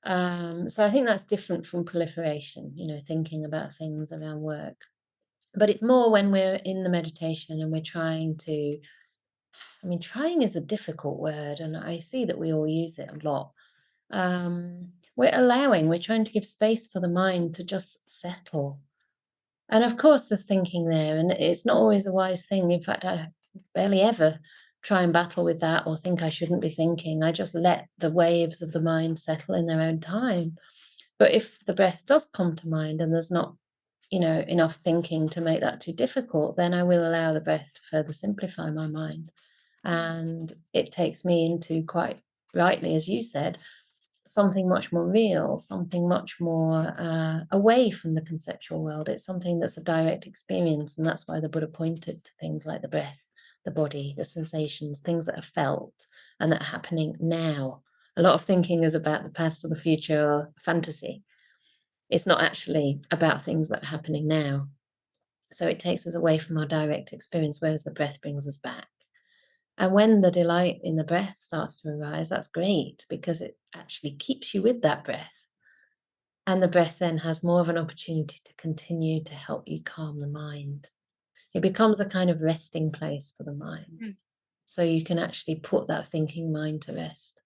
So I think that's different from proliferation, you know, thinking about things around work. But it's more when we're in the meditation and we're trying to, I mean, trying is a difficult word, and I see that we all use it a lot. We're trying to give space for the mind to just settle. And of course, there's thinking there, and it's not always a wise thing. In fact, I barely ever try and battle with that or think I shouldn't be thinking. I just let the waves of the mind settle in their own time. But if the breath does come to mind and there's not, you know, enough thinking to make that too difficult, then I will allow the breath to further simplify my mind. And it takes me into, quite rightly, as you said, something much more real, something much more away from the conceptual world. It's something that's a direct experience. And that's why the Buddha pointed to things like the breath, the body, the sensations, things that are felt and that are happening now. A lot of thinking is about the past or the future or fantasy. It's not actually about things that are happening now. So it takes us away from our direct experience, whereas the breath brings us back. And when the delight in the breath starts to arise, that's great because it actually keeps you with that breath. And the breath then has more of an opportunity to continue to help you calm the mind. It becomes a kind of resting place for the mind. So you can actually put that thinking mind to rest.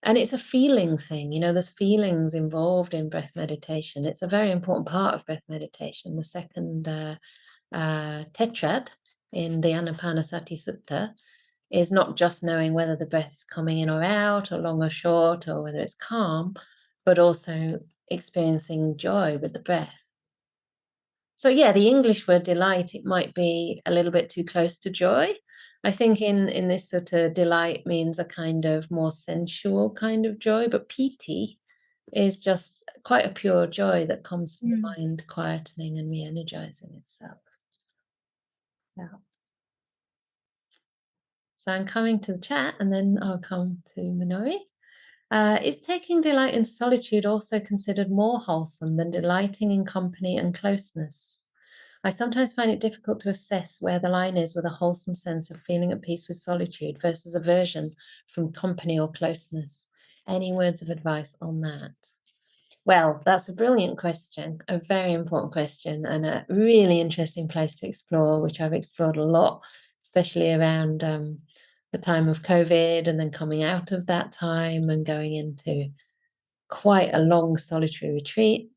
And it's a feeling thing, you know, there's feelings involved in breath meditation. It's a very important part of breath meditation. The second tetrad in the Anapanasati Sutta is not just knowing whether the breath is coming in or out, or long or short, or whether it's calm, but also experiencing joy with the breath. So yeah, the English word delight, it might be a little bit too close to joy. I think in this sutta, delight means a kind of more sensual kind of joy, but piti is just quite a pure joy that comes from the mind quietening and re-energizing itself. Yeah. So I'm coming to the chat and then I'll come to Minori. Is taking delight in solitude also considered more wholesome than delighting in company and closeness? I sometimes find it difficult to assess where the line is with a wholesome sense of feeling at peace with solitude versus aversion from company or closeness. Any words of advice on that? Well, that's a brilliant question, a very important question, and a really interesting place to explore, which I've explored a lot, especially around the time of COVID and then coming out of that time and going into quite a long solitary retreat,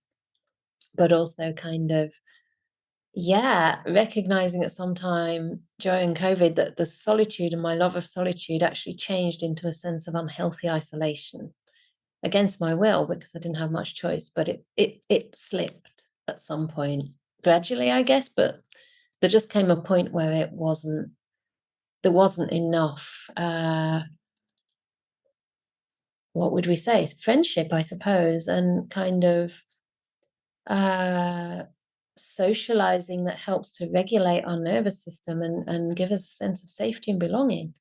but also kind of, recognizing at some time during COVID that the solitude and my love of solitude actually changed into a sense of unhealthy isolation against my will, because I didn't have much choice, but it slipped at some point, gradually, I guess, but there just came a point where there wasn't enough, what would we say, friendship, I suppose, and kind of socializing that helps to regulate our nervous system and give us a sense of safety and belonging,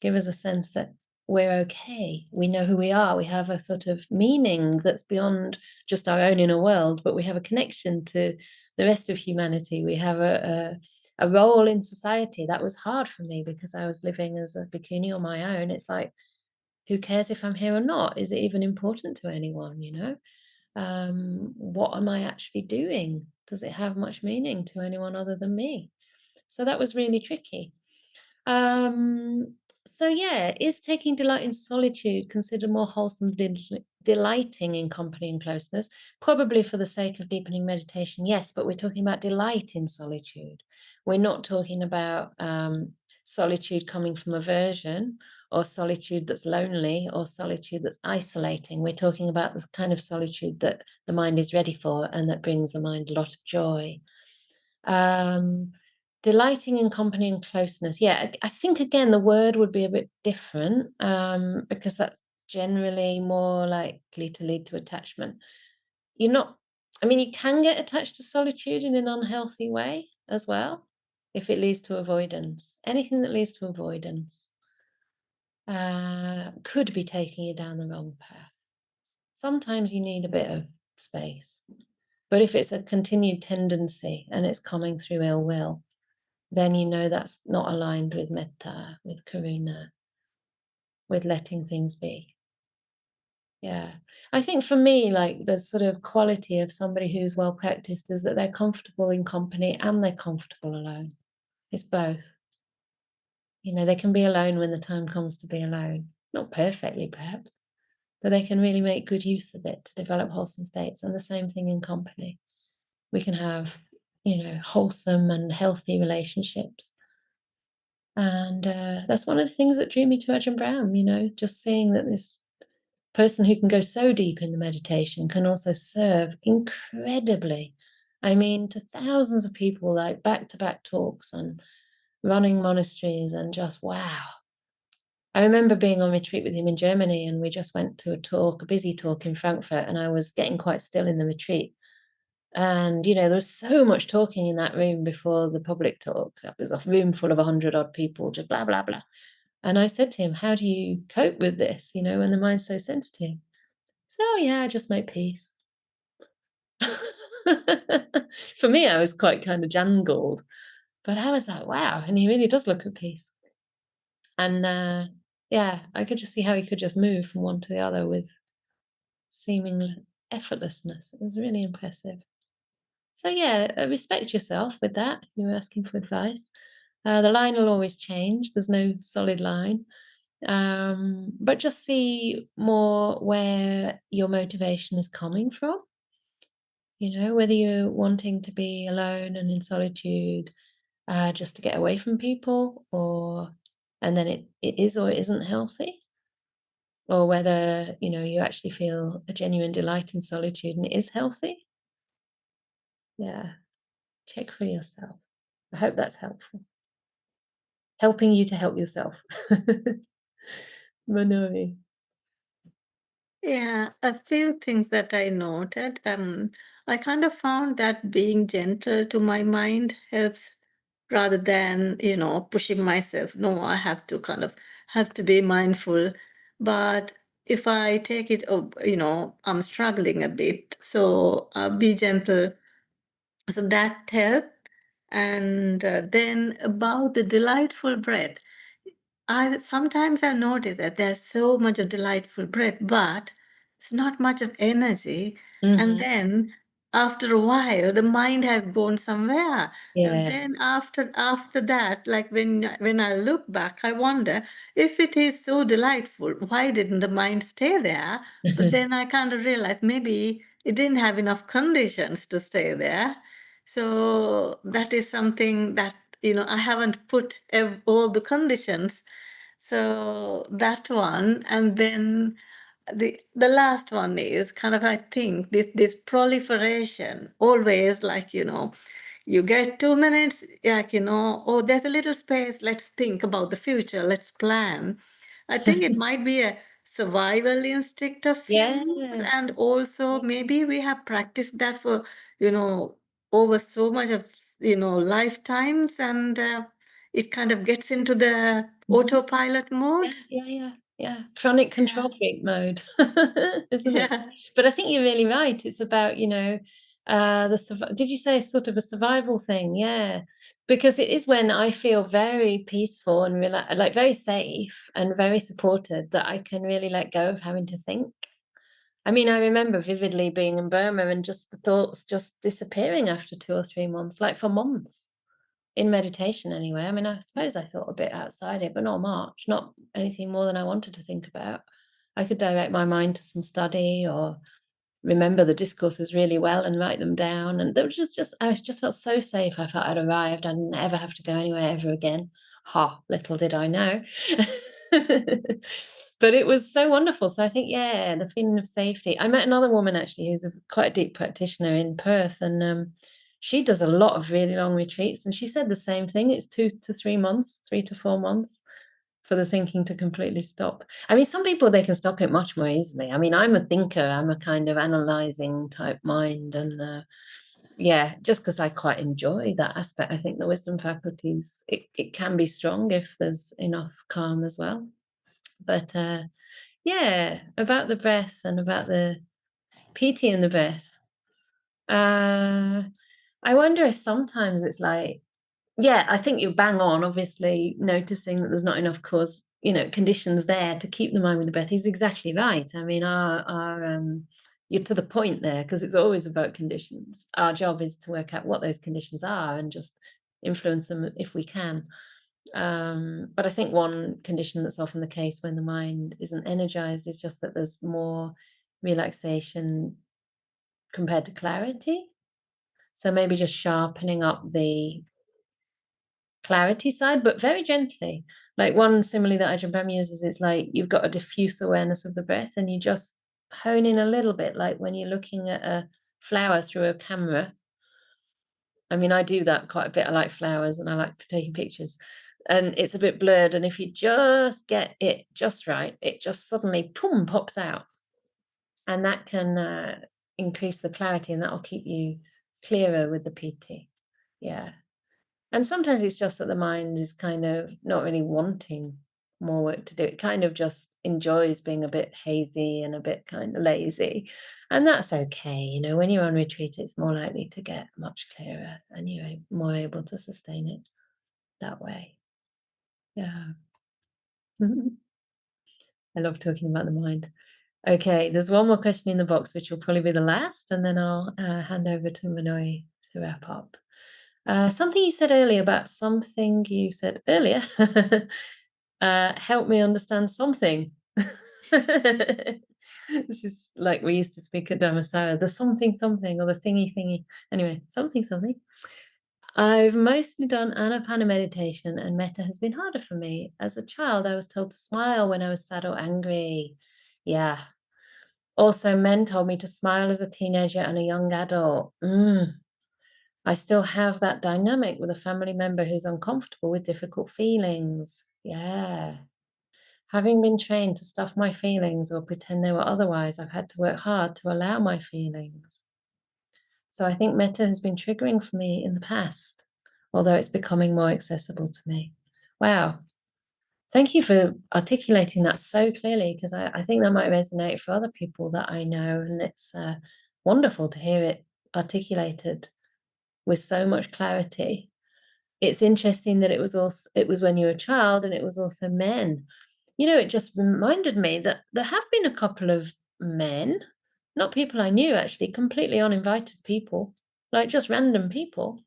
give us a sense that we're okay, we know who we are, we have a sort of meaning that's beyond just our own inner world, but we have a connection to the rest of humanity, we have a role in society. That was hard for me because I was living as a bikini on my own. It's like, who cares if I'm here or not? Is it even important to anyone, you know? What am I actually doing? Does it have much meaning to anyone other than me? So that was really tricky. So yeah, is taking delight in solitude considered more wholesome than delighting in company and closeness? Probably for the sake of deepening meditation, yes, but we're talking about delight in solitude. We're not talking about solitude coming from aversion, or solitude that's lonely, or solitude that's isolating. We're talking about the kind of solitude that the mind is ready for and that brings the mind a lot of joy. Delighting in company and closeness. Yeah, I think, again, the word would be a bit different because that's generally more likely to lead to attachment. You can get attached to solitude in an unhealthy way as well, if it leads to avoidance. Anything that leads to avoidance could be taking you down the wrong path. Sometimes you need a bit of space, but if it's a continued tendency and it's coming through ill will, then you know that's not aligned with metta, with karuna, with letting things be. Yeah, I think for me, like, the sort of quality of somebody who's well practiced is that they're comfortable in company and they're comfortable alone. It's both. You know, they can be alone when the time comes to be alone. Not perfectly, perhaps, but they can really make good use of it to develop wholesome states. And the same thing in company. We can have, wholesome and healthy relationships. And that's one of the things that drew me to Ajahn Brahm, just seeing that this person who can go so deep in the meditation can also serve incredibly. I mean, to thousands of people, like back-to-back talks and running monasteries, and just wow. I remember being on retreat with him in Germany, and we just went to a busy talk in Frankfurt, and I was getting quite still in the retreat. And, there was so much talking in that room before the public talk. It was a room full of 100-odd people, just blah, blah, blah. And I said to him, how do you cope with this, when the mind's so sensitive? So, I just make peace. For me, I was quite kind of jangled. But I was like, wow. And he really does look at peace. And, I could just see how he could just move from one to the other with seeming effortlessness. It was really impressive. So respect yourself with that. You're asking for advice. The line will always change. There's no solid line. But just see more where your motivation is coming from. Whether you're wanting to be alone and in solitude just to get away from people, and then it is or isn't healthy. Or whether, you actually feel a genuine delight in solitude and it is healthy. Yeah. Check for yourself. I hope that's helpful. Helping you to help yourself. Manori. Yeah, a few things that I noted. I kind of found that being gentle to my mind helps rather than, pushing myself. No, I have to be mindful. But if I take it, I'm struggling a bit, so be gentle. So that helped. And then about the delightful breath, I sometimes I've noticed that there's so much of delightful breath, but it's not much of energy. And then after a while, the mind has gone somewhere. And then after that, like when I look back, I wonder if it is so delightful, why didn't the mind stay there? But then I kind of realized maybe it didn't have enough conditions to stay there. So that is something that, I haven't put all the conditions. So that one, and then the last one is kind of, I think, this proliferation, always like, you get 2 minutes, like, oh, there's a little space, let's think about the future, let's plan. I think it might be a survival instinct of humans, and also maybe we have practiced that for, over so much of, lifetimes, and it kind of gets into the autopilot mode. Yeah. Chronic control freak mode, isn't it? But I think you're really right. It's about, did you say sort of a survival thing? Yeah. Because it is when I feel very peaceful and like very safe and very supported that I can really let go of having to think. I mean, I remember vividly being in Burma and just the thoughts just disappearing after 2 or 3 months, like for months. In meditation anyway. I mean, I suppose I thought a bit outside it, but not much, not anything more than I wanted to think about. I could direct my mind to some study or remember the discourses really well and write them down. And there was I just felt so safe. I felt I'd arrived. I'd never have to go anywhere ever again. Little did I know. But it was so wonderful. So I think, the feeling of safety. I met another woman actually who's quite a deep practitioner in Perth, and she does a lot of really long retreats, and she said the same thing. It's 2 to 3 months, 3 to 4 months for the thinking to completely stop. I mean, some people, they can stop it much more easily. I mean, I'm a thinker. I'm a kind of analyzing type mind, and just because I quite enjoy that aspect. I think the wisdom faculties, it can be strong if there's enough calm as well. But about the breath and about the piti in the breath. I wonder if sometimes it's like, I think you're bang on, obviously, noticing that there's not enough conditions there to keep the mind with the breath is exactly right. I mean, you're to the point there, because it's always about conditions. Our job is to work out what those conditions are and just influence them if we can. But I think one condition that's often the case when the mind isn't energized is just that there's more relaxation compared to clarity. So maybe just sharpening up the clarity side, but very gently. Like one simile that Ajahn Brahm uses is like you've got a diffuse awareness of the breath, and you just hone in a little bit, like when you're looking at a flower through a camera. I mean, I do that quite a bit. I like flowers and I like taking pictures, and it's a bit blurred. And if you just get it just right, it just suddenly pops out, and that can increase the clarity, and that'll keep you clearer with the piti. And sometimes it's just that the mind is kind of not really wanting more work to do. It kind of just enjoys being a bit hazy and a bit kind of lazy. And that's okay. When you're on retreat, it's more likely to get much clearer and you're more able to sustain it that way. Yeah. I love talking about the mind. Okay, there's one more question in the box, which will probably be the last, and then I'll hand over to Manoj to wrap up. Something you said earlier about something you said earlier help me understand something. This is like we used to speak at Dhammasara, the something or the thingy. Anyway, something. I've mostly done Anapana meditation, and metta has been harder for me. As a child, I was told to smile when I was sad or angry. Yeah. Also, men told me to smile as a teenager and a young adult. I still have that dynamic with a family member who's uncomfortable with difficult feelings. Yeah. Having been trained to stuff my feelings or pretend they were otherwise, I've had to work hard to allow my feelings. So I think metta has been triggering for me in the past, although it's becoming more accessible to me. Wow. Thank you for articulating that so clearly, because I think that might resonate for other people that I know, and it's wonderful to hear it articulated with so much clarity. It's interesting that it was when you were a child, and it was also men. You know, it just reminded me that there have been a couple of men, not people I knew actually, completely uninvited people, like just random people,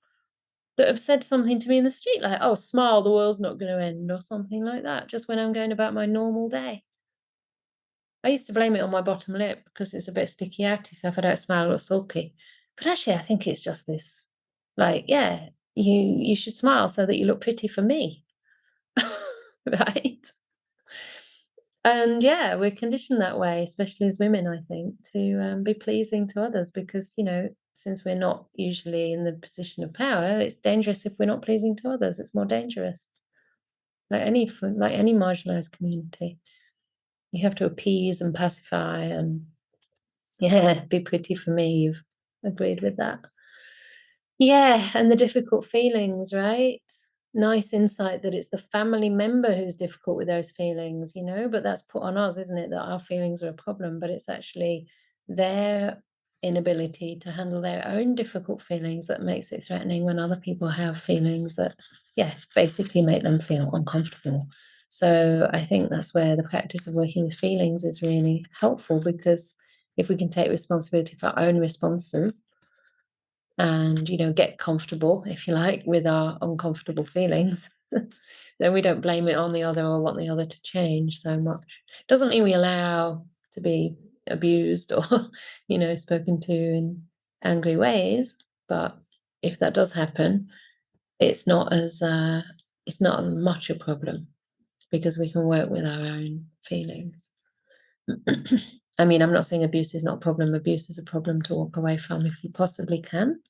that have said something to me in the street, like, "Oh, smile, the world's not going to end," or something like that, just when I'm going about my normal day. I used to blame it on my bottom lip because it's a bit sticky outy, so if I don't smile, I look sulky. But actually, I think it's just this, like, yeah, you should smile so that you look pretty for me, right? And yeah, we're conditioned that way, especially as women, I think, to be pleasing to others because, you know, since we're not usually in the position of power, it's dangerous if we're not pleasing to others. It's more dangerous. Like any marginalized community, you have to appease and pacify and, yeah, be pretty for me. You've agreed with that. Yeah, and the difficult feelings, right? Nice insight that it's the family member who's difficult with those feelings, you know, but that's put on us, isn't it? That our feelings are a problem, but it's actually their inability to handle their own difficult feelings that makes it threatening when other people have feelings that, yeah, basically make them feel uncomfortable. So I think that's where the practice of working with feelings is really helpful, because if we can take responsibility for our own responses and, you know, get comfortable, if you like, with our uncomfortable feelings, then we don't blame it on the other or want the other to change so much. Doesn't mean we allow to be abused or, you know, spoken to in angry ways, but if that does happen, it's not as much a problem because we can work with our own feelings. I mean, I'm not saying abuse is not a problem. Abuse is a problem to walk away from if you possibly can.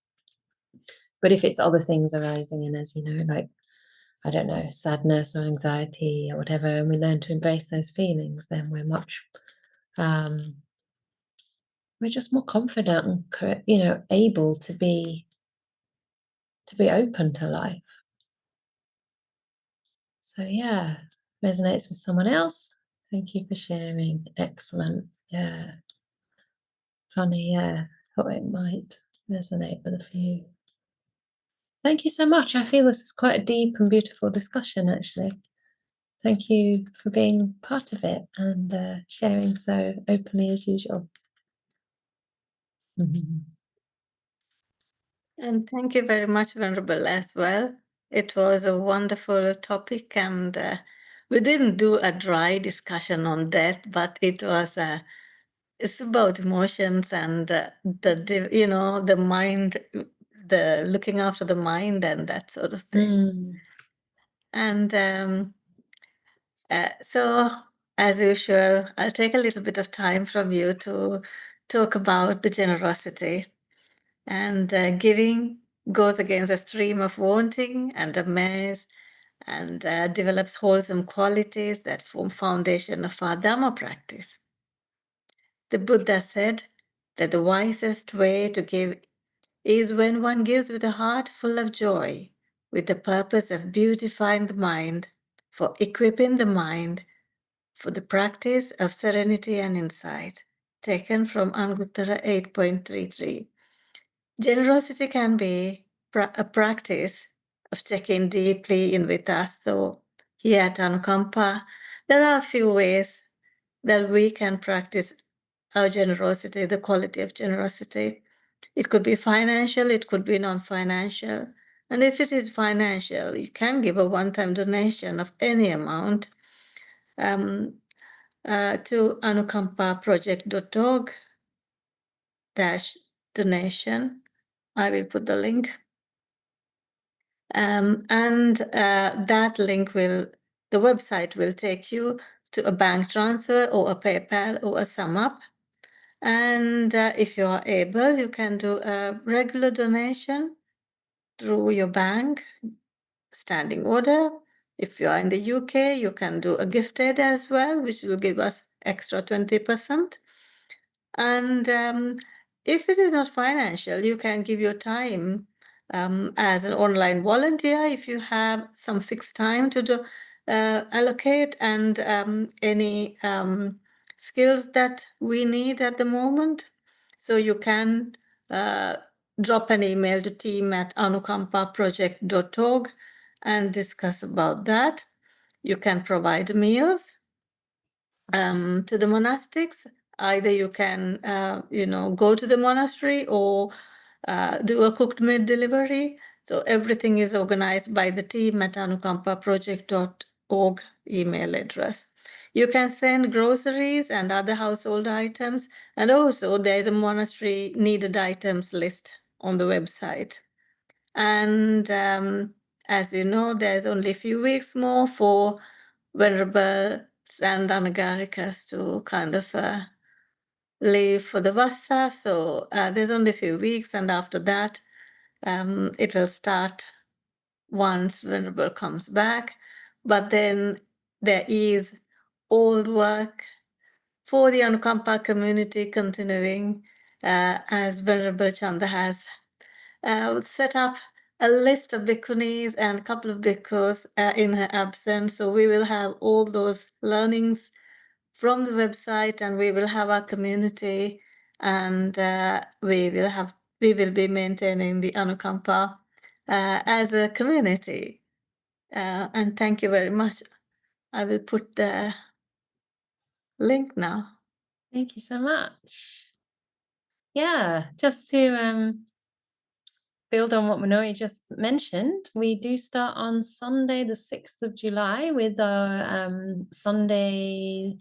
But if it's other things arising in us, you know, like, I don't know, sadness or anxiety or whatever, and we learn to embrace those feelings, then we're just more confident and, you know, able to be open to life. So yeah, resonates with someone else. Thank you for sharing. Excellent. Yeah. Funny, yeah. Thought it might resonate with a few. Thank you so much. I feel this is quite a deep and beautiful discussion, actually. Thank you for being part of it and sharing so openly as usual. And thank you very much, Venerable, as well. It was a wonderful topic, and we didn't do a dry discussion on death, but it was it's about emotions and the mind, the looking after the mind and that sort of thing. And so, as usual, I'll take a little bit of time from you to talk about the generosity. And giving goes against a stream of wanting and a maze, and develops wholesome qualities that form foundation of our Dhamma practice. The Buddha said that the wisest way to give is when one gives with a heart full of joy, with the purpose of beautifying the mind, for equipping the mind for the practice of serenity and insight, taken from Anguttara 8.33. Generosity can be a practice of checking deeply in with us. So here at Anukampa, there are a few ways that we can practice our generosity, the quality of generosity. It could be financial, it could be non-financial. And if it is financial, you can give a one-time donation of any amount to anukampaproject.org/donation. I will put the link. That link the website will take you to a bank transfer or a PayPal or a SumUp. And if you are able, you can do a regular donation through your bank, standing order. If you are in the UK, you can do a gifted as well, which will give us extra 20%. And if it is not financial, you can give your time as an online volunteer if you have some fixed time to allocate, and any skills that we need at the moment. So you can drop an email to team@anukampaproject.org and discuss about that. You can provide meals to the monastics. Either you can, go to the monastery or do a cooked meal delivery. So everything is organized by the team at anukampaproject.org email address. You can send groceries and other household items. And also there's a monastery needed items list on the website. And as you know, there's only a few weeks more for Venerable and Anagarikas to kind of leave for the Vassa. So there's only a few weeks, and after that, it will start once Venerable comes back. But then there is all work for the Anukampa community continuing, as Venerable Chanda has set up a list of bhikkhunis and a couple of bhikkhus in her absence. So we will have all those learnings from the website, and we will have our community, and we will be maintaining the Anukampa as a community. And thank you very much. I will put the link now. Thank you so much. Yeah, just to build on what Manoi just mentioned, we do start on Sunday, the 6th of July, with our Sunday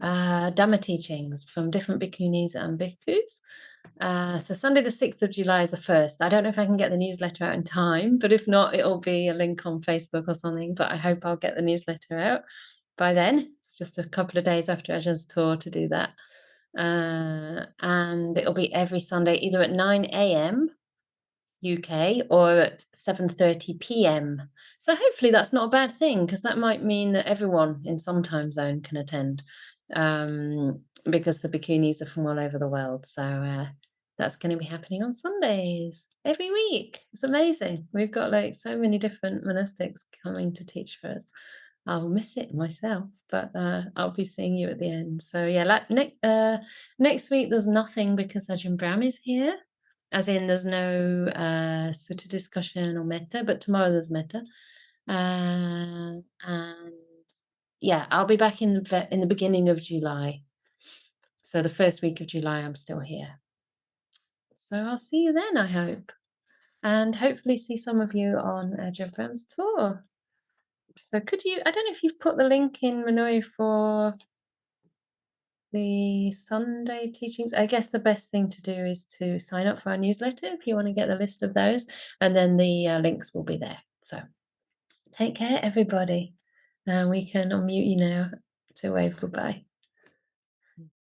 Dhamma teachings from different bhikkhunis and bhikkhus. So Sunday, the 6th of July is the first. I don't know if I can get the newsletter out in time, but if not, it'll be a link on Facebook or something. But I hope I'll get the newsletter out by then. It's just a couple of days after Ajah's tour to do that. And it'll be every Sunday, either at 9 a.m. UK or at 7:30 p.m. So hopefully that's not a bad thing, because that might mean that everyone in some time zone can attend, because the bikinis are from all over the world. So that's going to be happening on Sundays every week. It's amazing. We've got like so many different monastics coming to teach for us. I'll miss it myself, but I'll be seeing you at the end. So yeah, next week there's nothing because Ajahn Brahm is here. As in, there's no Sutta discussion or metta, but tomorrow there's metta. And yeah, I'll be back in the beginning of July. So the first week of July, I'm still here. So I'll see you then, I hope. And hopefully see some of you on Ajahn Brahm's tour. So could you, I don't know if you've put the link in, Manoi, for the Sunday teachings. I guess the best thing to do is to sign up for our newsletter if you want to get the list of those, and then the links will be there. So take care, everybody. We can unmute you now to wave goodbye.